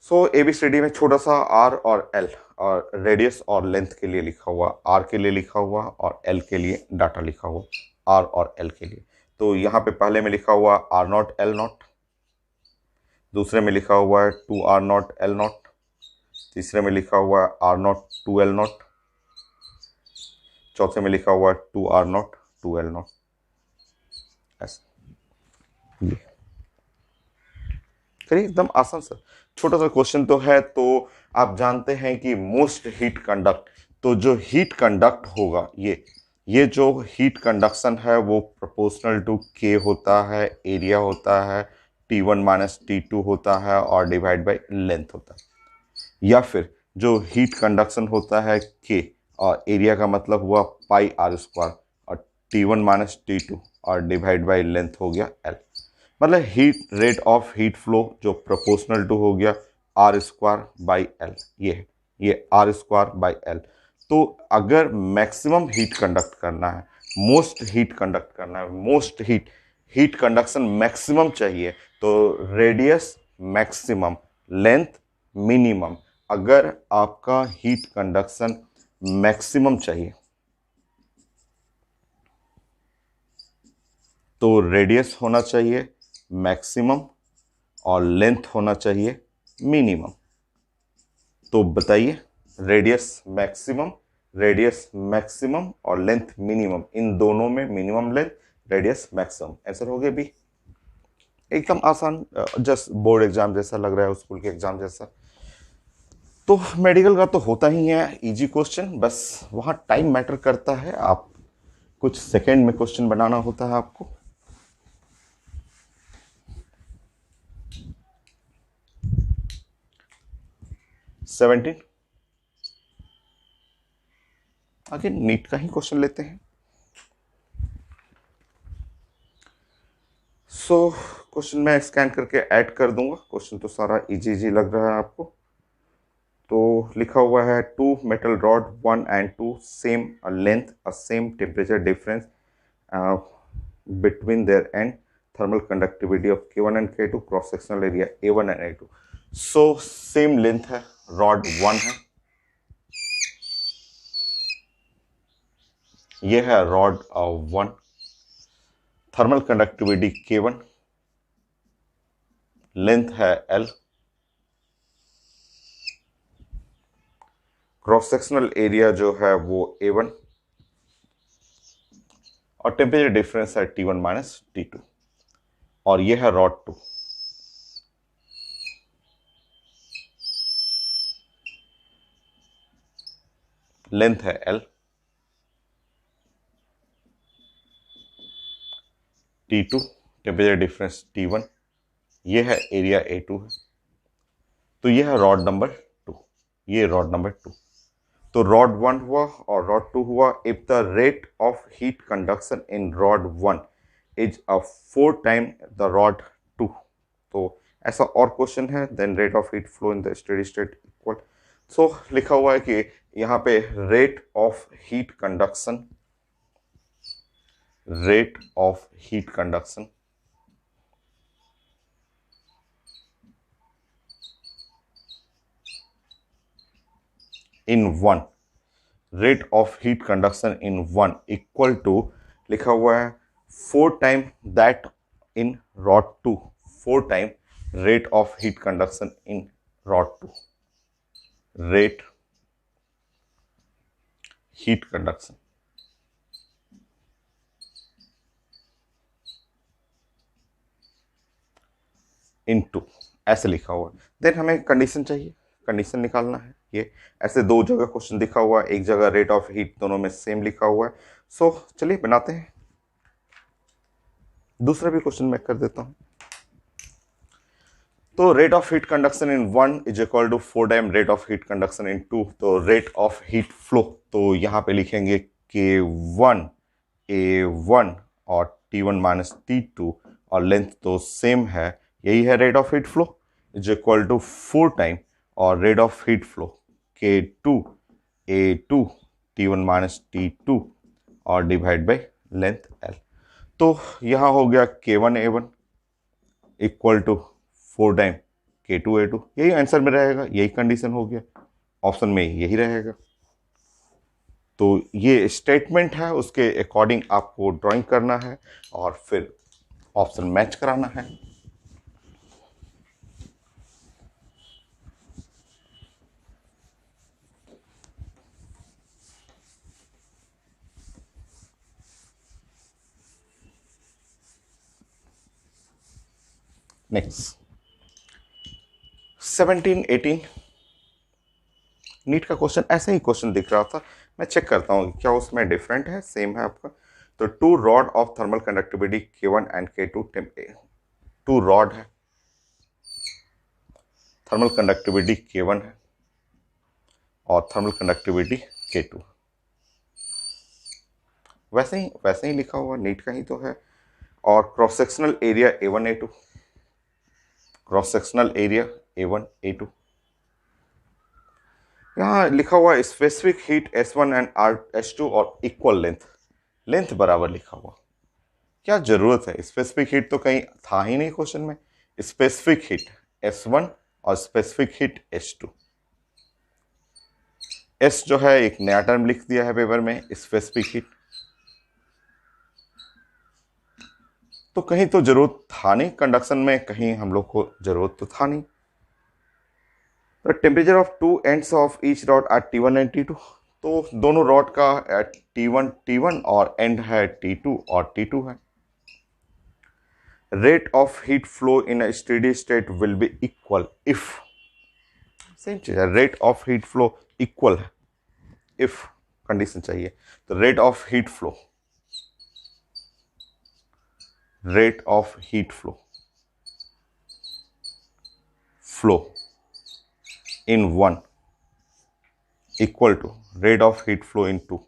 So A B C D में छोटा सा आर और एल और रेडियस और लेंथ के लिए लिखा हुआ, आर के लिए लिखा हुआ और एल के लिए डाटा लिखा हुआ, आर और एल के लिए। तो यहाँ पे पहले में लिखा हुआ आर नॉट एल नॉट, दूसरे में लिखा हुआ है 2 आर नॉट एल नॉट, तीसरे में लिखा हुआ है आर नॉट 2 एल नॉट, चौथे में लिखा हुआ है 2 आर नॉट 2 एल नॉट। ऐसे करिए, एकदम आसान सा छोटा सा क्वेश्चन तो है। तो आप जानते हैं कि मोस्ट हीट कंडक्ट, तो जो हीट कंडक्ट होगा ये जो हीट कंडक्शन है वो प्रोपोर्शनल टू के होता है, एरिया होता है, T1 माइनस T2 होता है और डिवाइड बाय लेंथ होता है। या फिर जो हीट कंडक्शन होता है के और एरिया का मतलब हुआ पाई आर स्क्वायर और T1 माइनस T2 और डिवाइड बाय लेंथ हो गया एल। मतलब heat rate of heat flow जो प्रोपोर्शनल टू हो गया आर स्क्वायर बाई एल, ये आर स्क्वायर बाई एल। तो अगर मैक्सिमम हीट कंडक्ट करना है, मोस्ट हीट कंडक्ट करना है, मोस्ट हीट कंडक्शन मैक्सिमम चाहिए, तो रेडियस मैक्सिमम, लेंथ मिनिमम। अगर आपका हीट कंडक्शन मैक्सिमम चाहिए तो रेडियस होना चाहिए मैक्सिमम और लेंथ होना चाहिए मिनिमम। तो बताइए, रेडियस मैक्सिमम और लेंथ मिनिमम, इन दोनों में minimum length, radius maximum. Answer हो गया बी। एकदम आसान, जस्ट बोर्ड एग्जाम जैसा लग रहा है, स्कूल के एग्जाम जैसा। तो मेडिकल का तो होता ही है इजी क्वेश्चन, बस वहां टाइम मैटर करता है, आप कुछ सेकंड में क्वेश्चन बनाना होता है आपको। सेवेंटीन, आगे नीट का ही क्वेश्चन लेते हैं। सो क्वेश्चन मैं स्कैन करके ऐड कर दूंगा, क्वेश्चन तो सारा इजी लग रहा है आपको। तो लिखा हुआ है 2 metal rod 1 and 2 same length, a same temperature difference between their end, thermal conductivity of K1 and K2, cross sectional area A1 and A2। So same length है, रॉड 1 है, ये है rod 1, thermal conductivity K1, length है L, cross sectional area जो है वो A1 और temperature difference है T1 माइनस T2 और ये है रॉड 2। लेंथ है L, T2, temperature difference T1, ये है एरिया A2 है। तो ये है रॉड नंबर 2, ये रॉड नंबर 2। तो रॉड 1 हुआ और रॉड 2 हुआ। If the rate of heat conduction in rod 1 is 4 time the rod 2, तो ऐसा और क्वेश्चन है, then rate of heat flow in the steady state equal. So लिखा हुआ है कि यहाँ पे rate of heat conduction, rate of heat conduction in one, rate of heat conduction in one equal to, लिखा हुआ है 4 time that in rod 2, 4 time rate of heat conduction in rod 2, rate heat conduction in two, ऐसे लिखा हुआ है। Then हमें condition चाहिए, condition निकालना है। ये ऐसे दो जगह क्वेश्चन दिखा हुआ है, एक जगह रेट ऑफ हीट, दोनों में सेम लिखा हुआ है। सो चलिए बनाते हैं। दूसरा भी क्वेश्चन मैं कर देता हूं। तो rate of heat conduction in one is equal to 4 time rate of heat conduction in two. तो रेट ऑफ हीट फ्लो, तो यहां पे लिखेंगे K1 A1 और T1 माइनस T2, और लेंथ तो सेम है, यही है rate of heat flow, is equal to 4 time और rate of heat flow K2 A2 T1 minus T2 और डिवाइड बाई लेंथ L। तो यहां हो गया K1 A1 equal to 4 time K2 A2, यही आंसर में रहेगा, यही कंडीशन हो गया, ऑप्शन में यही रहेगा। तो ये स्टेटमेंट है, उसके अकॉर्डिंग आपको ड्राइंग करना है और फिर ऑप्शन मैच कराना है। नेक्स्ट 17 18 नीट का क्वेश्चन, ऐसे ही क्वेश्चन दिख रहा था, मैं चेक करता हूँ क्या उसमें डिफरेंट है, सेम है आपका। तो two rod of thermal conductivity K1 and K2, two rod है, थर्मल कंडक्टिविटी K1 है और थर्मल कंडक्टिविटी K2, वैसे ही लिखा हुआ, नीट का ही तो है। और cross sectional area A1 A2, cross sectional area A1 A2, यहाँ लिखा हुआ specific heat S1 and S2 और इक्वल लेंथ, लेंथ बराबर लिखा हुआ, क्या जरूरत है, स्पेसिफिक हीट तो कहीं था ही नहीं क्वेश्चन में। स्पेसिफिक हीट S1 और स्पेसिफिक हीट S2, S जो है एक नया टर्म लिख दिया है पेपर में, स्पेसिफिक हीट, तो कहीं तो जरूरत था नहीं कंडक्शन में, कहीं हम लोग को जरूरत तो था नहीं। तो temperature of two ends of each rod are T1 and T2, तो दोनों रॉड का T1 और एंड है T2 और T2 है। Rate of heat flow in a steady state will be equal if, same चीज है, rate of heat flow equal है इफ, कंडीशन चाहिए। तो rate of heat flow, rate of heat flow, flow in one equal to rate of heat flow in two.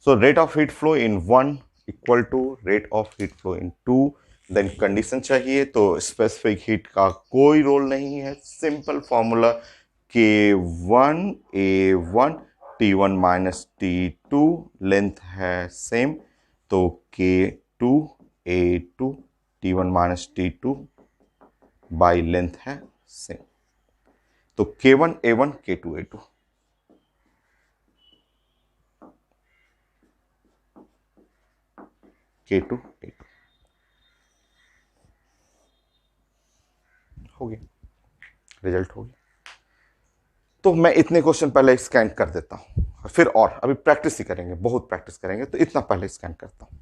So rate of heat flow in one equal to rate of heat flow in two, then condition चाहिए, तो specific heat का कोई role नहीं है, simple formula K1 A1 T1 minus T2, length है same, तो K2 A2 T1 minus T2 by length है same, तो K1 A1 K2 A2, K2 A2 हो गया, रिजल्ट हो गया। तो मैं इतने क्वेश्चन पहले स्कैन कर देता हूं, फिर और अभी प्रैक्टिस ही करेंगे, बहुत प्रैक्टिस करेंगे, तो इतना पहले स्कैन करता हूं।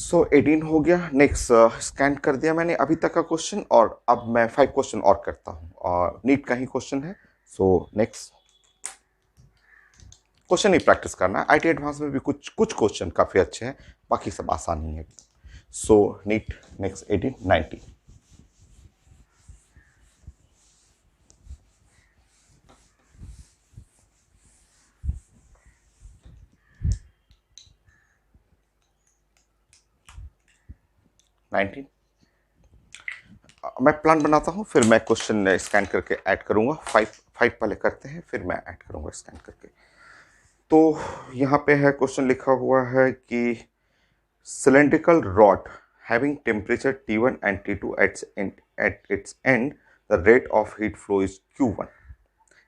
सो 18 हो गया। नेक्स्ट स्कैन कर दिया मैंने अभी तक का क्वेश्चन, और अब मैं 5 क्वेश्चन और करता हूँ, और नीट का ही क्वेश्चन है। सो नेक्स्ट क्वेश्चन ही प्रैक्टिस करना है। आईटी एडवांस में भी कुछ कुछ क्वेश्चन काफ़ी अच्छे हैं, बाकी सब आसान ही है। सो नीट नेक्स्ट 18 19। मैं प्लान बनाता हूँ, फिर मैं क्वेश्चन स्कैन करके ऐड करूँगा। 5 पहले करते हैं, फिर मैं ऐड करूँगा स्कैन करके। तो यहाँ पे है क्वेश्चन लिखा हुआ है कि cylindrical rod having temperature T1 and T2 at its end, the rate of heat flow is Q1.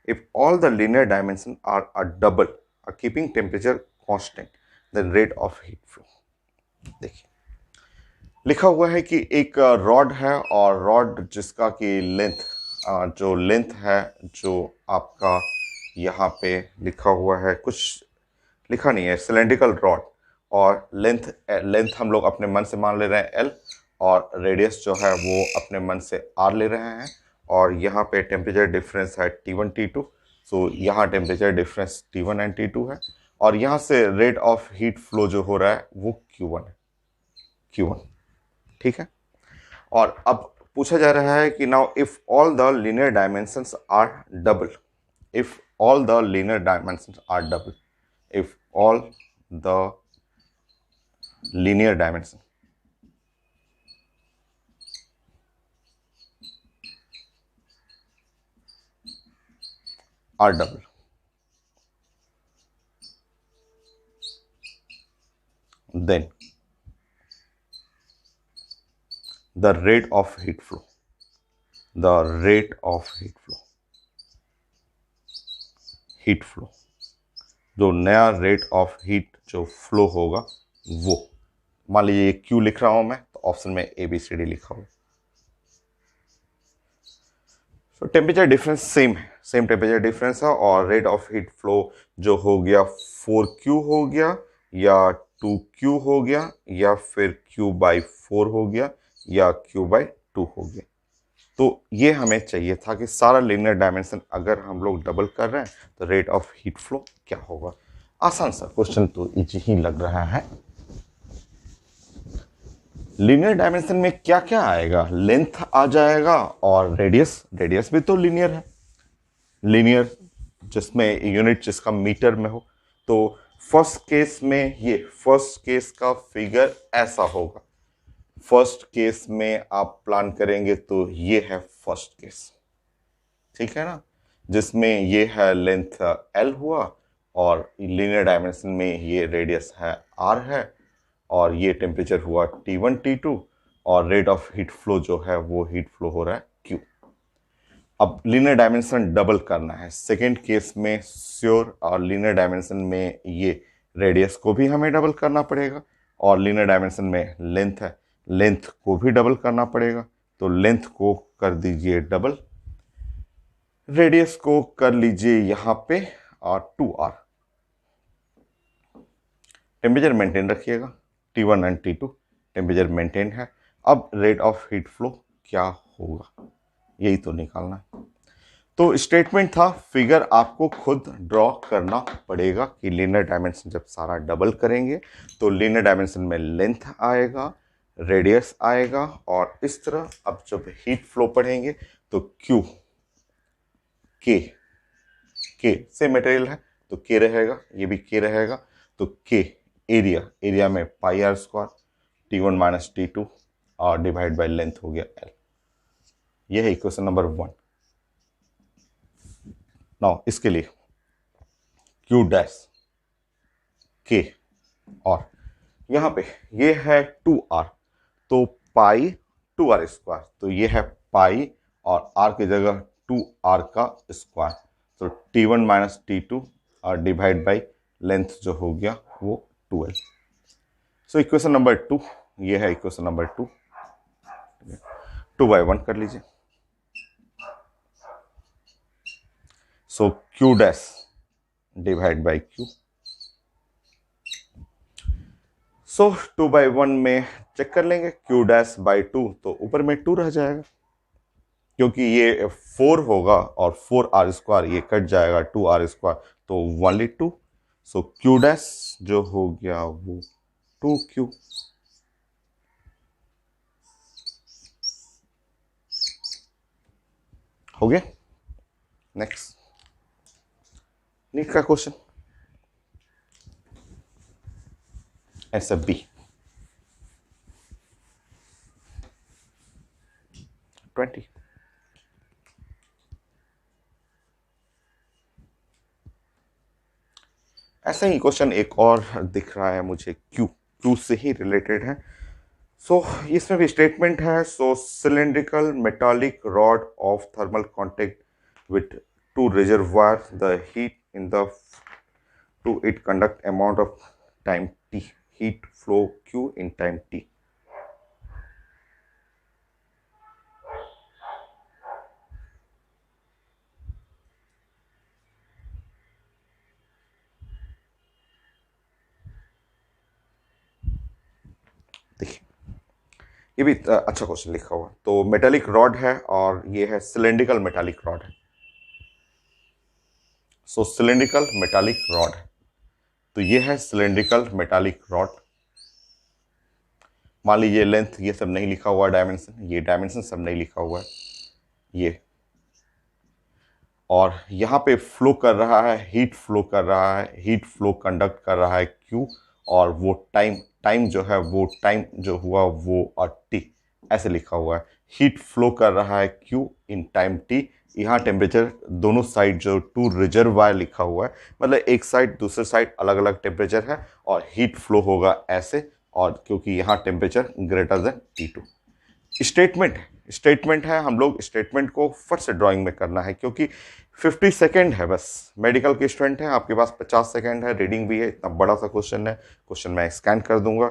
If all the linear dimensions are double, are keeping temperature constant, the rate of heat flow. देखिए लिखा हुआ है कि एक rod है, और rod जिसका कि लेंथ जो लेंथ है, जो आपका यहाँ पे लिखा हुआ है, कुछ लिखा नहीं है, सिलेंड्रिकल रॉड, और लेंथ लेंथ हम लोग अपने मन से मान ले रहे हैं एल, और रेडियस जो है वो अपने मन से आर ले रहे हैं, और यहाँ पे टेम्परेचर डिफरेंस है T1 T2। सो यहाँ temperature difference T1 and T2 है, और यहाँ से रेट ऑफ हीट फ्लो जो हो रहा है वो Q1 है, Q1। ठीक है। और अब पूछा जा रहा है कि now if all the linear dimensions are double, if all the linear dimensions are double, if all the linear dimensions are double, then the rate of heat flow, the rate of heat flow, जो नया rate of heat जो flow होगा वो, मान लीजिए Q लिख रहा हूं मैं, तो ऑप्शन में ABCD लिखा होगा। तो टेम्परेचर डिफरेंस सेम है, सेम टेम्परेचर डिफरेंस है, और रेट ऑफ हीट फ्लो जो हो गया 4Q हो गया, या 2Q हो गया, या फिर Q/4 हो गया, या Q/2 हो गया। तो ये हमें चाहिए था कि सारा लीनियर डायमेंशन अगर हम लोग डबल कर रहे हैं तो रेट ऑफ हीट फ्लो क्या होगा। आसान सा क्वेश्चन तो इजी ही लग रहा है। लीनियर डायमेंशन में क्या क्या आएगा, लेंथ आ जाएगा, और रेडियस, रेडियस भी तो लीनियर है, लीनियर जिसमें यूनिट जिसका मीटर में हो। तो फर्स्ट केस में ये फर्स्ट केस का फिगर ऐसा होगा, फर्स्ट केस में आप प्लान करेंगे तो ये है फर्स्ट केस, ठीक है ना, जिसमें ये है लेंथ L हुआ, और लीनियर डायमेंशन में ये रेडियस है R है, और ये टेम्परेचर हुआ T1 T2, और रेट ऑफ हीट फ्लो जो है वो हीट फ्लो हो रहा है Q। अब लीनियर डायमेंशन डबल करना है सेकेंड केस में श्योर, और लीनियर डायमेंशन में ये रेडियस को भी हमें डबल करना पड़ेगा, और लीनियर डायमेंशन में लेंथ है, लेंथ को भी डबल करना पड़ेगा। तो लेंथ को कर दीजिए डबल, रेडियस को कर लीजिए यहाँ पे 2R। टेम्परेचर मेंटेन रखिएगा, T1 and T2 temperature maintain है। अब रेट ऑफ हीट फ्लो क्या होगा, यही तो निकालना है। तो स्टेटमेंट था, फिगर आपको खुद ड्रॉ करना पड़ेगा कि लीनियर डायमेंशन जब सारा डबल करेंगे तो लीनियर डायमेंशन में लेंथ आएगा, रेडियस आएगा, और इस तरह अब जब हीट फ्लो पढ़ेंगे तो Q के से मटेरियल है तो K रहेगा, ये भी K रहेगा, तो K एरिया, एरिया में πr² T1 माइनस T2 और डिवाइड बाय लेंथ हो गया L। यह है इक्वेशन नंबर 1। नाउ इसके लिए Q डैश K, और यहाँ पे ये है 2R, तो पाई 2R², तो ये है पाई, और R की जगह 2R का स्क्वायर, तो T1 माइनस T2 और डिवाइड बाई लेंथ जो हो गया वो 2L। सो इक्वेशन नंबर 2, ये है इक्वेशन नंबर 2, 2/1 कर लीजिए। सो Q dash divide by Q। सो 2/1 में चेक कर लेंगे, क्यू डैश बाई 2, तो ऊपर में 2 रह जाएगा, क्योंकि ये 4 होगा और 4r², ये कट जाएगा 2r², तो ओनली 2। सो क्यू डैश जो हो गया वो 2q। हो गया। नेक्स्ट का क्वेश्चन ऐसा बी 20। ऐसा ही क्वेश्चन एक और दिख रहा है मुझे, क्यू से ही रिलेटेड है। सो इसमें भी स्टेटमेंट है, so cylindrical metallic rod of thermal contact with two reservoir, the heat in the to it conduct amount of time t, heat flow q in time t। देखिए ये भी अच्छा क्वेश्चन लिखा हुआ। तो मेटालिक रॉड है और ये है सिलेंड्रिकल मेटालिक रॉड है। सो सिलेंड्रिकल मेटालिक रॉड है, तो ये है सिलेंड्रिकल मेटालिक रॉड। मान लीजिए लेंथ ये सब नहीं लिखा हुआ, डायमेंशन, ये डायमेंशन सब नहीं लिखा हुआ है ये, और यहाँ पे फ्लो कर रहा है, हीट फ्लो कर रहा है, हीट फ्लो कंडक्ट कर रहा है Q, और वो टाइम जो है वो टाइम जो हुआ वो और T ऐसे लिखा हुआ है। हीट फ्लो कर रहा है Q इन टाइम T। यहाँ टेम्परेचर दोनों साइड जो टू रिजर्वायर लिखा हुआ है, मतलब एक साइड दूसरे साइड अलग अलग टेम्परेचर है, और हीट फ्लो होगा ऐसे, और क्योंकि यहाँ temperature greater than T2। Statement है, हम लोग स्टेटमेंट को फट से ड्राइंग में करना है, क्योंकि 50 सेकेंड है बस। मेडिकल के स्टूडेंट हैं, आपके पास 50 सेकेंड है, रीडिंग भी है, इतना बड़ा सा क्वेश्चन है। क्वेश्चन मैं स्कैन कर दूंगा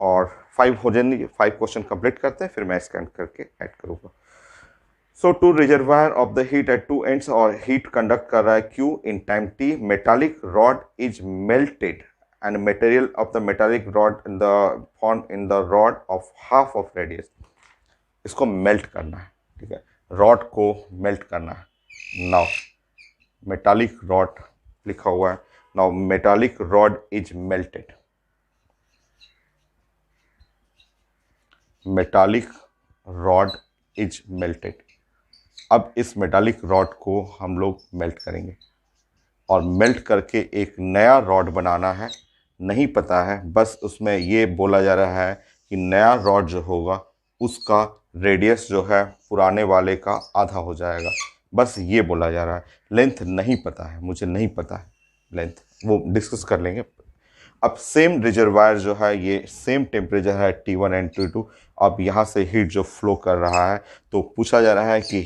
और 5 हो जाएंगे, 5 क्वेश्चन कंप्लीट करते हैं, फिर मैं स्कैन करके ऐड करूंगा। So two reservoir of the heat at two ends, और हीट कंडक्ट कर रहा है Q in time T। Metallic rod is melted and material of the metallic rod in the form in the rod of half of radius. इसको melt करना है, ठीक है, rod को मेल्ट करना है। नाउ मेटालिक रॉड लिखा हुआ है, now metallic rod is melted, metallic rod is melted. अब इस मेटालिक रॉड को हम लोग मेल्ट करेंगे, और मेल्ट करके एक नया रॉड बनाना है। नहीं पता है, बस उसमें ये बोला जा रहा है कि नया रॉड जो होगा उसका रेडियस जो है पुराने वाले का आधा हो जाएगा, बस ये बोला जा रहा है। लेंथ नहीं पता है, मुझे नहीं पता है लेंथ, वो डिस्कस कर लेंगे। अब सेम रिजर्वायर जो है, ये सेम टेम्परेचर है T1 एंड T2। अब यहाँ से हीट जो फ्लो कर रहा है, तो पूछा जा रहा है कि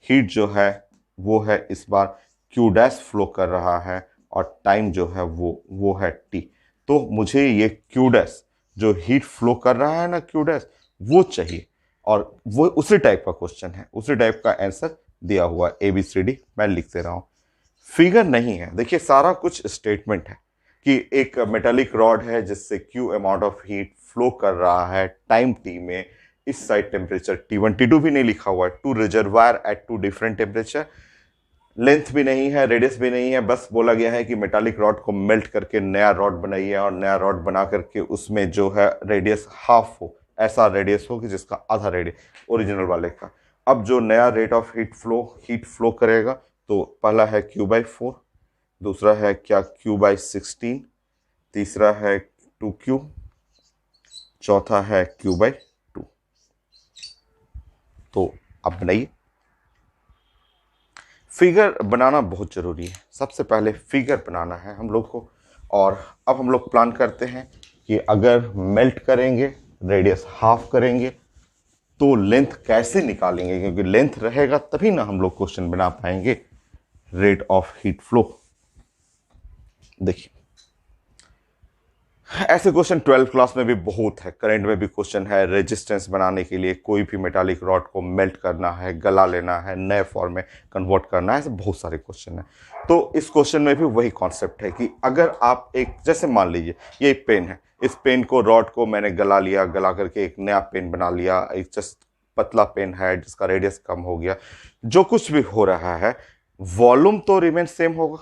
हीट जो है वो है इस बार Q डैश फ्लो कर रहा है, और टाइम जो है वो है T। तो मुझे ये Q डैश जो हीट फ्लो कर रहा है ना, Q डैश वो चाहिए, और वो उसी टाइप का क्वेश्चन है, उसी टाइप का आंसर दिया हुआ ABCD मैं लिख दे रहा हूँ। फिगर नहीं है, देखिए सारा कुछ स्टेटमेंट है कि एक मेटालिक रॉड है जिससे Q amount of heat flow कर रहा है टाइम T में। इस साइड टेम्परेचर T1 T2 भी नहीं लिखा हुआ है, two reservoir at two different temperature. Length भी नहीं है, रेडियस भी नहीं है, बस बोला गया है कि मेटालिक रॉड को मेल्ट करके नया रॉड बनाइए, और नया रॉड बना करके उसमें जो है रेडियस हाफ हो, ऐसा रेडियस हो कि जिसका आधा रेडियस ओरिजिनल वाले का। अब जो नया रेट ऑफ हीट फ्लो करेगा, तो पहला है Q/4, दूसरा है क्या Q/16, तीसरा है 2Q, चौथा है Q/2। तो अब बनाइए। फिगर बनाना बहुत ज़रूरी है, सबसे पहले फिगर बनाना है हम लोग को। और अब हम लोग प्लान करते हैं कि अगर मेल्ट करेंगे, रेडियस हाफ करेंगे, तो लेंथ कैसे निकालेंगे, क्योंकि लेंथ रहेगा तभी ना हम लोग क्वेश्चन बना पाएंगे। रेट ऑफ हीट फ्लो, देखिए ऐसे क्वेश्चन 12th क्लास में भी बहुत है, करंट में भी क्वेश्चन है। रेजिस्टेंस बनाने के लिए कोई भी मेटालिक रॉड को मेल्ट करना है, गला लेना है, नए फॉर्म में कन्वर्ट करना है, ऐसे बहुत सारे क्वेश्चन हैं। तो इस क्वेश्चन में भी वही कॉन्सेप्ट है कि अगर आप एक, जैसे मान लीजिए ये एक पेन है, इस पेन को, रॉड को मैंने गला लिया, गला करके एक नया पेन बना लिया, एक जस्ट पतला पेन है जिसका रेडियस कम हो गया। जो कुछ भी हो रहा है, वॉल्यूम तो रिमेन सेम होगा,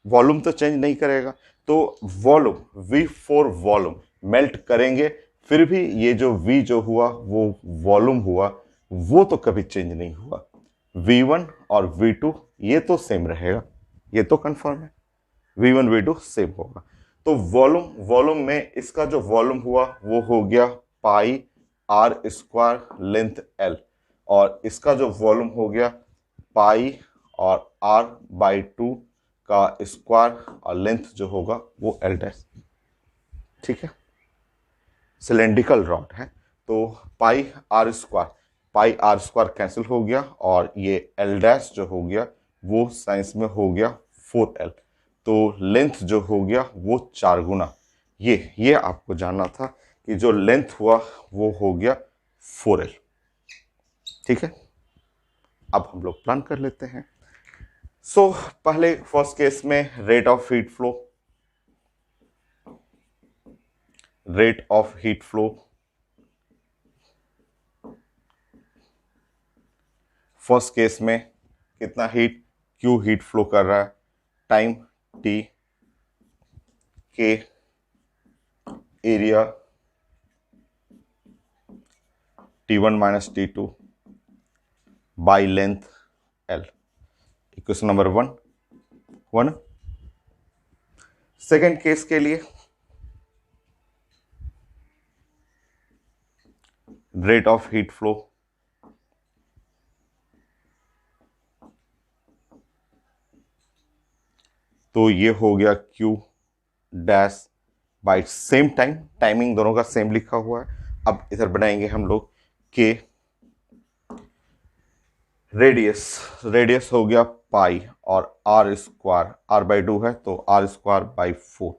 वॉल्यूम तो चेंज नहीं करेगा। तो volume, V for volume, melt करेंगे, फिर भी ये जो V जो हुआ वो वॉल्यूम हुआ, वो तो कभी चेंज नहीं हुआ। V1 और V2 ये तो सेम रहेगा, ये तो कंफर्म है, V1 V2 सेम होगा। तो वॉल्यूम, वॉल्यूम में इसका जो वॉल्यूम हुआ वो हो गया पाई आर स्क्वायर लेंथ L, और इसका जो वॉल्यूम हो गया पाई और R/2 का स्क्वायर, और लेंथ जो होगा वो L डैश। ठीक है, सिलेंड्रिकल रॉड है तो पाई आर स्क्वायर कैंसिल हो गया, और ये L डैश जो हो गया वो साइंस में हो गया 4L। तो लेंथ जो हो गया वो 4 गुना, ये आपको जानना था कि जो लेंथ हुआ वो हो गया 4L। ठीक है, अब हम लोग प्लान कर लेते हैं। सो पहले फर्स्ट केस में rate of heat flow, first case में कितना हीट, क्यू हीट फ्लो कर रहा है, टाइम टी, के area T1 minus T2 by length L। Equation number 1 हुआ ना। सेकेंड केस के लिए रेट ऑफ हीट फ्लो, तो ये हो गया Q dash by same time, timing दोनों का सेम लिखा हुआ है। अब इधर बनाएंगे हम लोग K, रेडियस हो गया पाई, और R स्क्वायर, R/2 है तो R स्क्वायर बाई 4,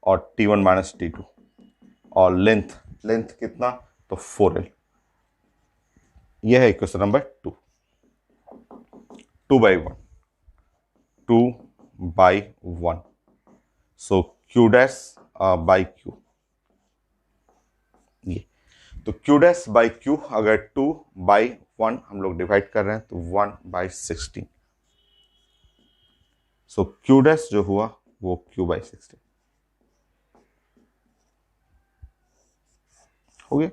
और T1 माइनस T2, और लेंथ कितना, तो 4L। यह है equation number 2। 2/1, 2/1, so Q dash by Q, ये तो Q डैश बाई Q, अगर 2/1 हम लोग डिवाइड कर रहे हैं तो 1/16, सो Q डैश जो हुआ वो Q/16 हो गया।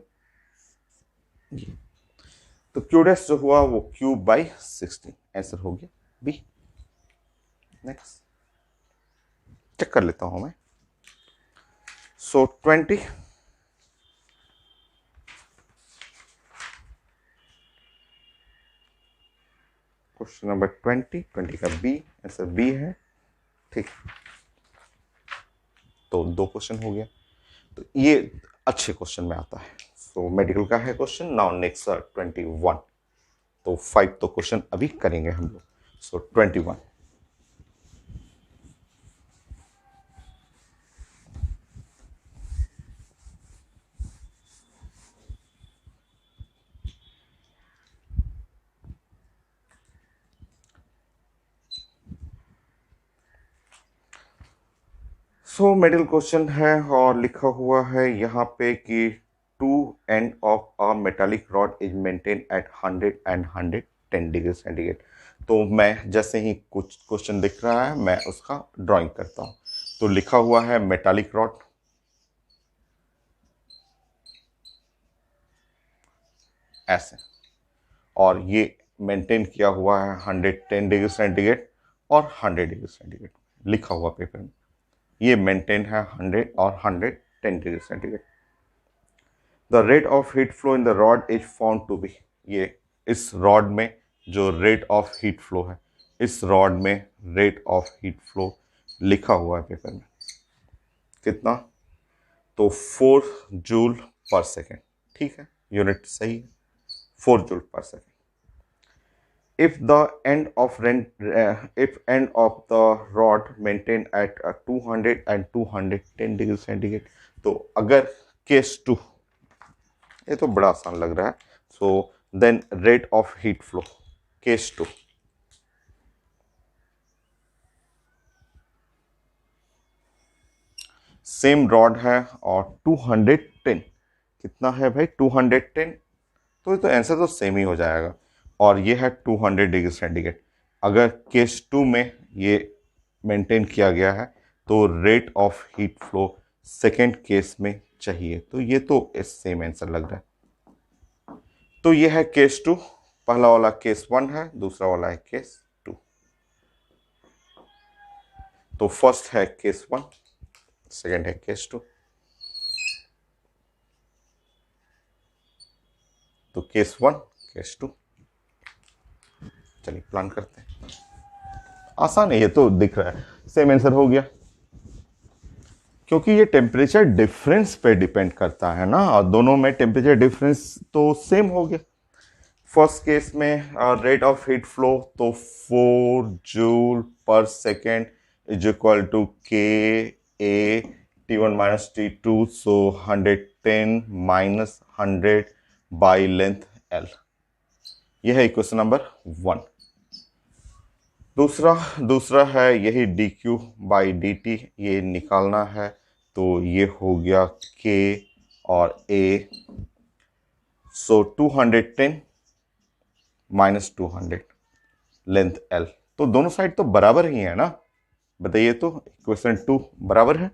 तो Q डैश जो हुआ वो Q/16, आंसर हो गया बी। नेक्स्ट चेक कर लेता हूं मैं। सो 20, क्वेश्चन नंबर 20 का बी, आंसर बी है। ठीक, तो 2 क्वेश्चन हो गया, तो ये अच्छे क्वेश्चन में आता है। सो मेडिकल का है क्वेश्चन। नाउ नेक्स्ट 21, तो 5 तो क्वेश्चन अभी करेंगे हम लोग। सो 21, सो मेडिकल क्वेश्चन है और लिखा हुआ है यहाँ पे कि two end of a metallic rod is maintain at 100 and 110 degree centigrade. तो मैं जैसे ही कुछ क्वेश्चन दिख रहा है मैं उसका ड्राइंग करता हूँ। तो लिखा हुआ है मेटालिक रॉड, ऐसे, और ये मेंटेन किया हुआ है 110 डिग्री सेंटीग्रेड और 100 डिग्री सेंटीग्रेड, लिखा हुआ पेपर में। ये मेंटेन है 100 और 110 degree centigrade. The rate of heat flow in the rod is found to be, ये इस रॉड में जो रेट ऑफ हीट फ्लो है, इस रॉड में रेट ऑफ हीट फ्लो लिखा हुआ है पेपर में, कितना, तो 4 जूल पर सेकेंड। ठीक है, यूनिट सही है, 4 joule per second. if the end of if end of the rod maintain at 200 and 210 degree centigrade, तो अगर केस 2, ये तो बड़ा आसान लग रहा है, so then rate of heat flow case 2, same rod है और 210, कितना है भाई 210, तो ये तो आंसर तो सेम ही हो जाएगा। और ये है 200 डिग्री सेंटीग्रेड। अगर केस 2 में ये मेंटेन किया गया है तो rate of heat flow second case में चाहिए, तो ये तो सेम आंसर लग रहा है। तो ये है केस 2, पहला वाला केस 1 है, दूसरा वाला है केस 2। तो फर्स्ट है केस 1, सेकेंड है केस 2। तो केस 1 केस 2, चलिए प्लान करते हैं। आसान है, ये तो दिख रहा है, सेम आंसर हो गया, क्योंकि ये टेम्परेचर डिफरेंस पे डिपेंड करता है ना, और दोनों में टेम्परेचर डिफरेंस तो सेम हो गया। फर्स्ट केस में रेट ऑफ हीट फ्लो तो 4 joule per second is equal to K A T1 minus T2, so 110 minus 100 by length L। यह है इक्वेशन नंबर 1। दूसरा है यही D Q by D T, ये निकालना है, तो ये हो गया के और A, so 210 minus 200 length L. तो दोनों साइड तो बराबर ही है ना, बताइए, तो इक्वेशन 2 बराबर है,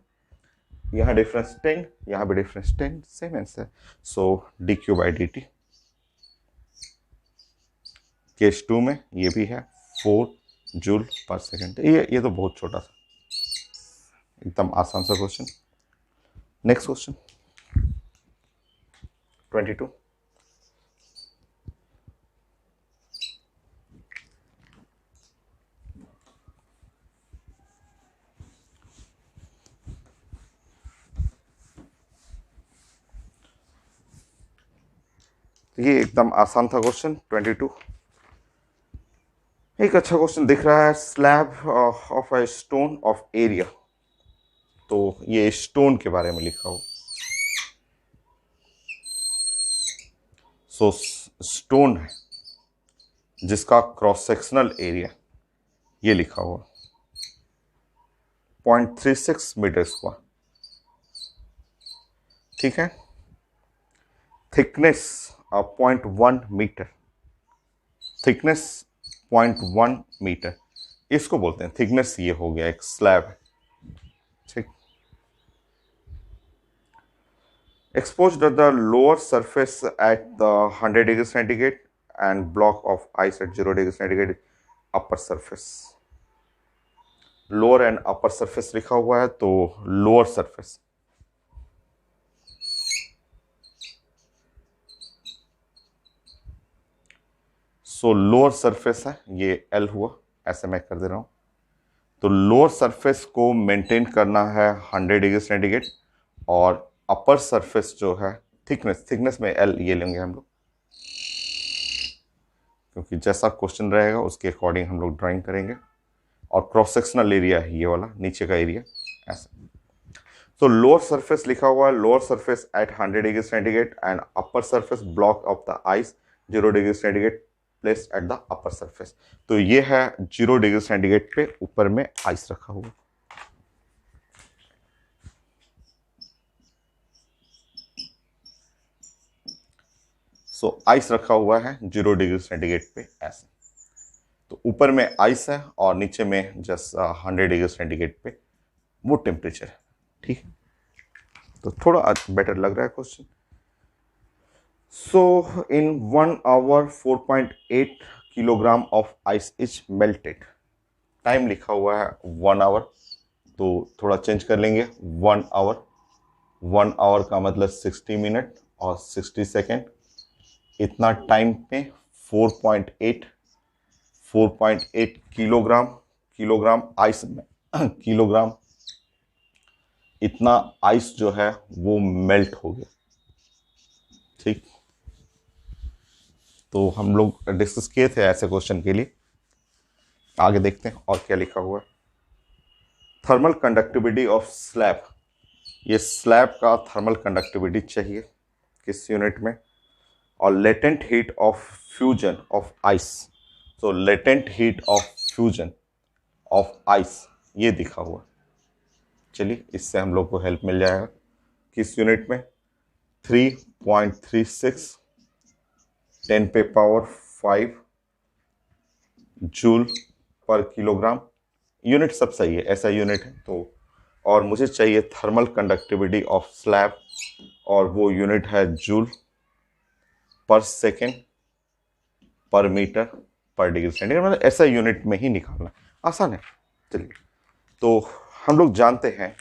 यहाँ डिफरेंस 10, यहाँ भी difference 10, same answer. So D Q by D T. Case 2 में ये भी है 4 जूल पर सेकेंड। ये तो बहुत छोटा सा, एकदम आसान सा क्वेश्चन। Next question 22। ये एकदम आसान था क्वेश्चन 22। एक अच्छा क्वेश्चन दिख रहा है, slab of a stone of area, तो ये स्टोन के बारे में लिखा हो। सो स्टोन है जिसका क्रॉस सेक्शनल एरिया ये लिखा हुआ 0.36 मीटर स्क्वायर, ठीक है। थिकनेस 0.1 मीटर, थिकनेस 0.1 मीटर, इसको बोलते हैं थिकनेस। ये हो गया एक स्लैब है, ठीक। exposed at the lower surface at the 100 degree centigrade and block of ice at 0 degree centigrade upper surface। Lower and upper surface लिखा हुआ है, तो लोअर सरफेस, सो लोअर सरफेस है, ये एल हुआ, ऐसे मैं कर दे रहा हूं। तो लोअर सरफेस को मेंटेन करना है 100 डिग्री सेंटीग्रेड, और अपर सरफेस जो है थिकनेस में एल ये लेंगे हम लोग, क्योंकि जैसा क्वेश्चन रहेगा उसके अकॉर्डिंग हम लोग ड्राइंग करेंगे। और क्रॉस सेक्शनल एरिया है ये वाला, नीचे का एरिया ऐसा। तो लोअर सरफेस लिखा हुआ है, lower surface at 100 degree centigrade and upper surface block of the ice 0 degree centigrade place at the upper surface. तो ये है 0 डिग्री सेंटीग्रेड पे ऊपर में आइस रखा हुआ। सो आइस रखा हुआ है 0 डिग्री सेंटीग्रेड पे ऐसे। तो ऊपर में आइस है और नीचे में जस्ट 100 डिग्री सेंटीग्रेड पे वो टेम्परेचर है, ठीक है। तो थोड़ा बेटर लग रहा है question. So in 1 hour 4.8 kilogram of ice is melted. Time लिखा हुआ है 1 आवर, तो थोड़ा चेंज कर लेंगे 1 आवर। 1 आवर का मतलब 60 मिनट और 60 सेकेंड। इतना टाइम पे 4.8 किलोग्राम आइस में किलोग्राम इतना आइस जो है वो मेल्ट हो गया, ठीक। तो हम लोग डिस्कस किए थे ऐसे क्वेश्चन के लिए। आगे देखते हैं और क्या लिखा हुआ है। थर्मल कंडक्टिविटी ऑफ स्लैब, ये स्लैब का थर्मल कंडक्टिविटी चाहिए किस यूनिट में। और latent heat of fusion of ice, तो latent heat of fusion of ice ये दिखा हुआ। चलिए इससे हम लोग को हेल्प मिल जाएगा। किस यूनिट में? 3.36 10 पे पावर 5 जूल पर किलोग्राम। यूनिट सब सही है, ऐसा यूनिट है तो। और मुझे चाहिए थर्मल कंडक्टिविटी ऑफ स्लैब, और वो यूनिट है जूल पर सेकेंड पर मीटर पर डिग्री सेंटीग्रेड, मतलब ऐसा यूनिट में ही निकालना आसान है। चलिए तो हम लोग जानते हैं,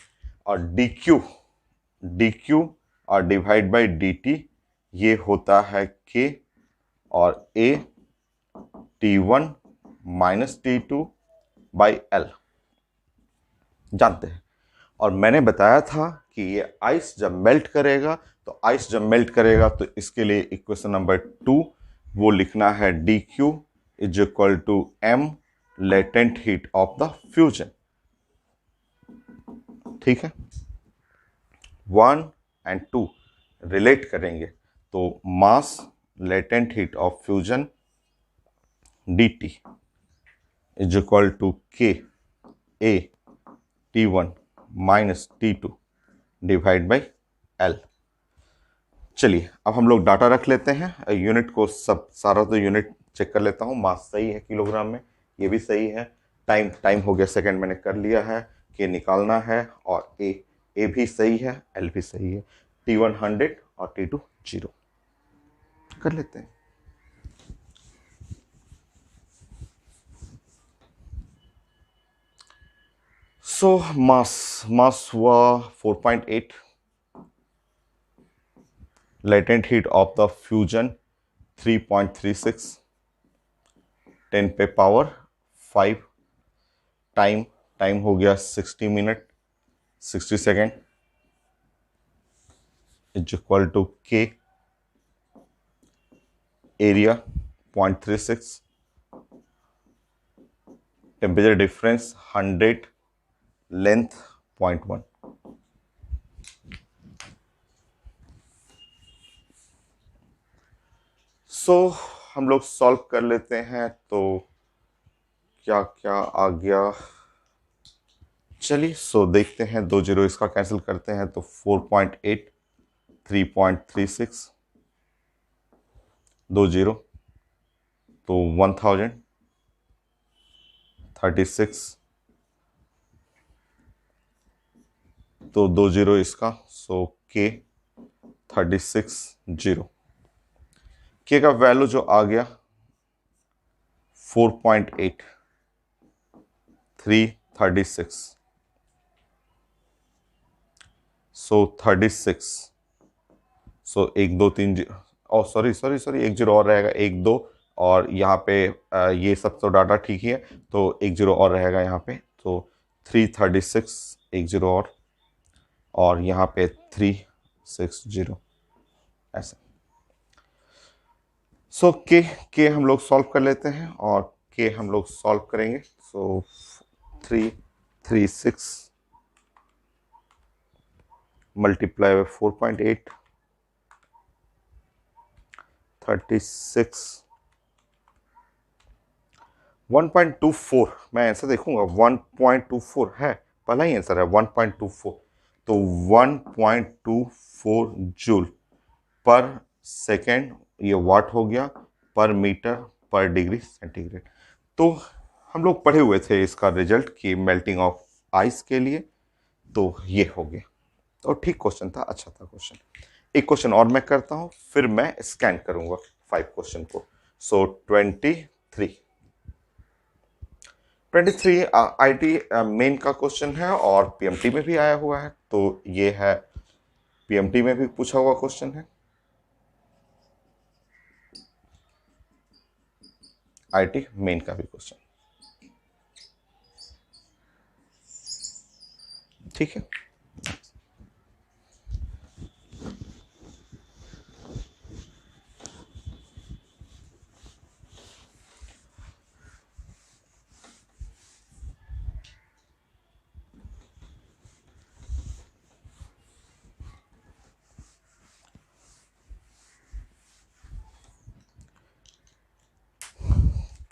और डी क्यू और डिवाइड बाई डी टी ये होता है के, और ए T1 minus T2 by L जानते हैं। और मैंने बताया था कि ये आइस जब मेल्ट करेगा, तो आइस जब मेल्ट करेगा तो इसके लिए इक्वेशन नंबर 2 वो लिखना है D Q is equal to M latent heat of the fusion. ठीक है, 1 एंड 2 रिलेट करेंगे तो mass latent heat of fusion D T is equal to K A T1 minus T2 divide by L. चलिए अब हम लोग data रख लेते हैं, यूनिट को सब सारा तो यूनिट चेक कर लेता हूँ। मास सही है किलोग्राम में, ये भी सही है। टाइम हो गया सेकंड, मैंने कर लिया है कि निकालना है। और ए भी सही है, एल भी सही है। T1 100 और T2 0 कर लेते हैं। सो मास हुआ 4.8, latent heat of the fusion 3.36, 10 पे पावर 5, टाइम हो गया 60 minute 60 second is equal to K area 0.36, temperature difference 100, length 0.1। So हम लोग सॉल्व कर लेते हैं तो क्या क्या आ गया। चलिए सो देखते हैं, 2 जीरो इसका कैंसिल करते हैं तो 4.8 3.36 2 जीरो तो 1036 तो 2 जीरो इसका, सो के 36 जीरो। के का वैल्यू जो आ गया 4.8 336, सो 36, सो 1 2 3 ओ सॉरी 1 जीरो और रहेगा, 1 2, और यहाँ पे ये सब तो डाटा ठीक ही है तो 1 जीरो और रहेगा यहाँ पे, तो 336 1 जीरो और यहाँ पे 360 ऐसे। सो के हम लोग सॉल्व कर लेते हैं, और के हम लोग सॉल्व करेंगे। सो 336 मल्टीप्लाई बाय 4.8 36 1.24, मैं आंसर देखूंगा 1.24 है, पहला ही आंसर है 1.24, तो 1.24 जूल पर सेकेंड, ये वाट हो गया, पर मीटर पर डिग्री सेंटीग्रेड। तो हम लोग पढ़े हुए थे इसका रिजल्ट कि मेल्टिंग ऑफ आइस के लिए, तो ये हो गया। तो ठीक क्वेश्चन था, अच्छा था क्वेश्चन। एक क्वेश्चन और मैं करता हूं, फिर मैं स्कैन करूंगा 5 क्वेश्चन को। सो 23 आईटी मेन का क्वेश्चन है, और पीएमटी में भी आया हुआ है, तो ये है पीएमटी में भी पूछा हुआ क्वेश्चन है, आईटी मेन का भी क्वेश्चन। ठीक है,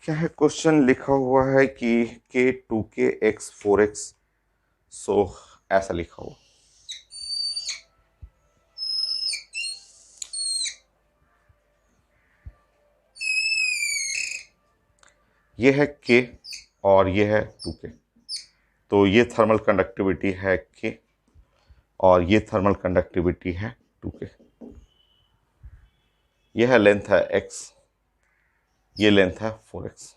क्या है क्वेश्चन लिखा हुआ है कि K2K X 4X, सो ऐसा लिखा हुआ। ये है K और ये है 2K। तो ये थर्मल कंडक्टिविटी है K और ये थर्मल कंडक्टिविटी है 2K। ये है लेंथ है X, ये लेंथ है 4X।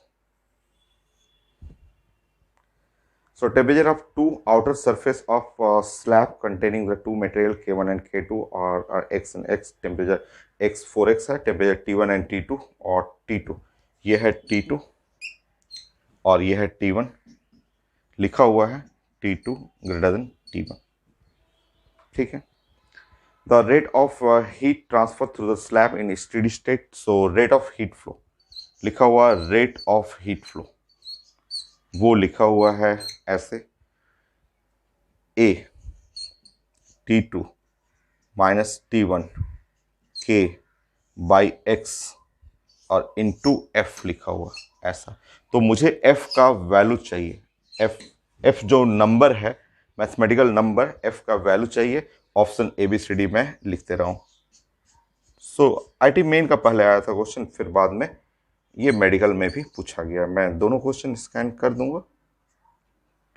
So temperature of two outer surface of slab containing the two material K1 and K2 are X and X। temperature X 4X है, temperature T1 and T2 और T2। ये है T2 और ये है T1। लिखा हुआ है T2 greater than T1। ठीक है। The rate of heat transfer through the slab in steady state। So rate of heat flow लिखा हुआ rate of heat flow, वो लिखा हुआ है ऐसे A T2 minus T1 K by X और इंटू F लिखा हुआ ऐसा। तो मुझे F का वैल्यू चाहिए। F जो नंबर है, मैथमेटिकल नंबर, F का वैल्यू चाहिए। ऑप्शन ABCD में लिखते रहा हूँ। सो IT मेन का पहले आया था क्वेश्चन, फिर बाद में ये मेडिकल में भी पूछा गया। मैं दोनों क्वेश्चन स्कैन कर दूंगा।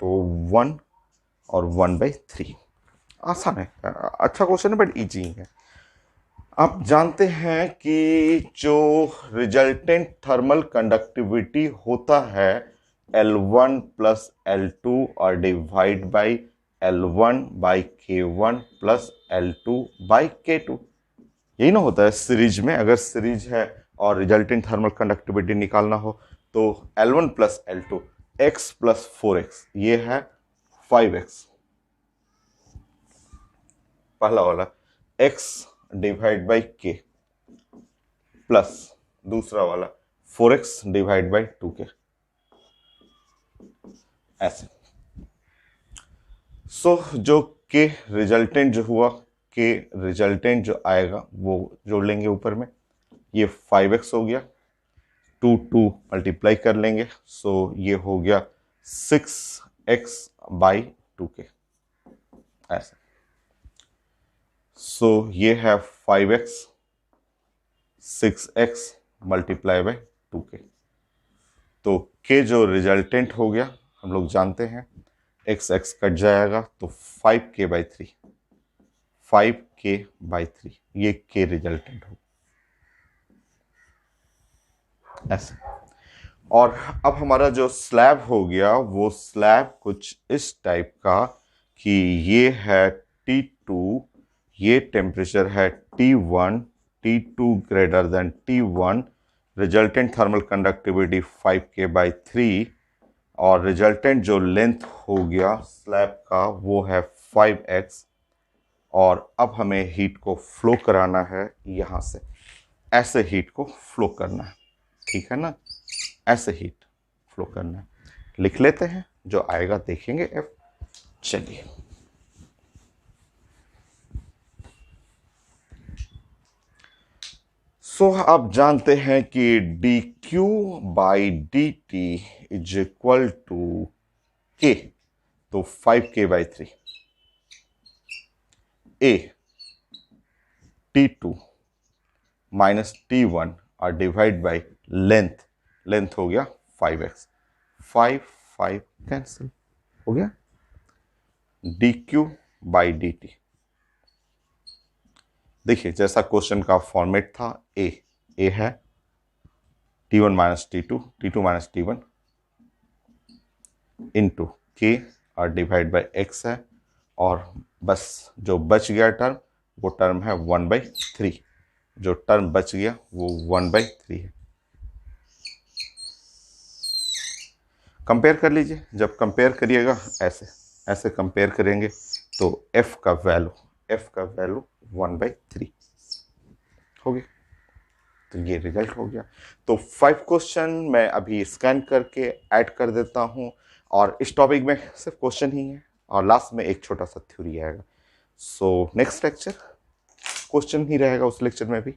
तो 1 और 1/3 आसान है, अच्छा क्वेश्चन है बट इजी है। आप जानते हैं कि जो रिजल्टेंट थर्मल कंडक्टिविटी होता है L1 प्लस L2 और divide by L1 by K1 plus L2 by K2, यही ना होता है सीरीज में। अगर सीरीज है और रिजल्टेंट थर्मल कंडक्टिविटी निकालना हो तो L1 plus L2 X plus 4X, ये है 5X। पहला वाला X divide by K plus दूसरा वाला 4X डिवाइड बाई 2K, ऐसे। सो जो K रिजल्टेंट जो हुआ, K रिजल्टेंट जो आएगा वो जोड़ लेंगे ऊपर में। ये 5X हो गया, 2 मल्टीप्लाई कर लेंगे, सो ये हो गया 6X बाई 2K, ऐसा। सो ये है 5X 6X multiply by 2K। तो K जो रिजल्टेंट हो गया, हम लोग जानते हैं X कट जाएगा तो 5K/3, 5K/3, ये K रिजल्टेंट हो ऐसे। और अब हमारा जो स्लैब हो गया वो स्लैब कुछ इस टाइप का कि ये है T2, ये टेम्परेचर है T1, T2 greater than T1, resultant thermal conductivity 5K/3 और रिजल्टेंट जो लेंथ हो गया स्लैब का वो है 5X। और अब हमें हीट को फ्लो कराना है यहाँ से, ऐसे हीट को फ्लो करना है, ठीक है ना, ऐसे हीट फ्लो करना है। लिख लेते हैं, जो आएगा देखेंगे F। चलिए, सो आप जानते हैं कि dQ/dt is equal to K, तो 5K/3 A T2 minus T1 और डिवाइड बाई लेंथ, लेंथ हो गया 5X, 5 कैंसिल हो गया, dQ/dt। देखिए जैसा क्वेश्चन का फॉर्मेट था, A है T1 minus T2, T2 minus T1 into K और डिवाइड बाई X है, और बस जो बच गया टर्म वो टर्म है 1/3, जो टर्म बच गया वो 1/3 है। कंपेयर कर लीजिए, जब कंपेयर करिएगा ऐसे कंपेयर करेंगे तो F का वैल्यू 1/3 हो गया। तो ये रिजल्ट हो गया। तो 5 क्वेश्चन मैं अभी स्कैन करके ऐड कर देता हूँ, और इस टॉपिक में सिर्फ क्वेश्चन ही है और लास्ट में एक छोटा सा थ्योरी आएगा। सो नेक्स्ट लेक्चर क्वेश्चन ही रहेगा, उस लेक्चर में भी।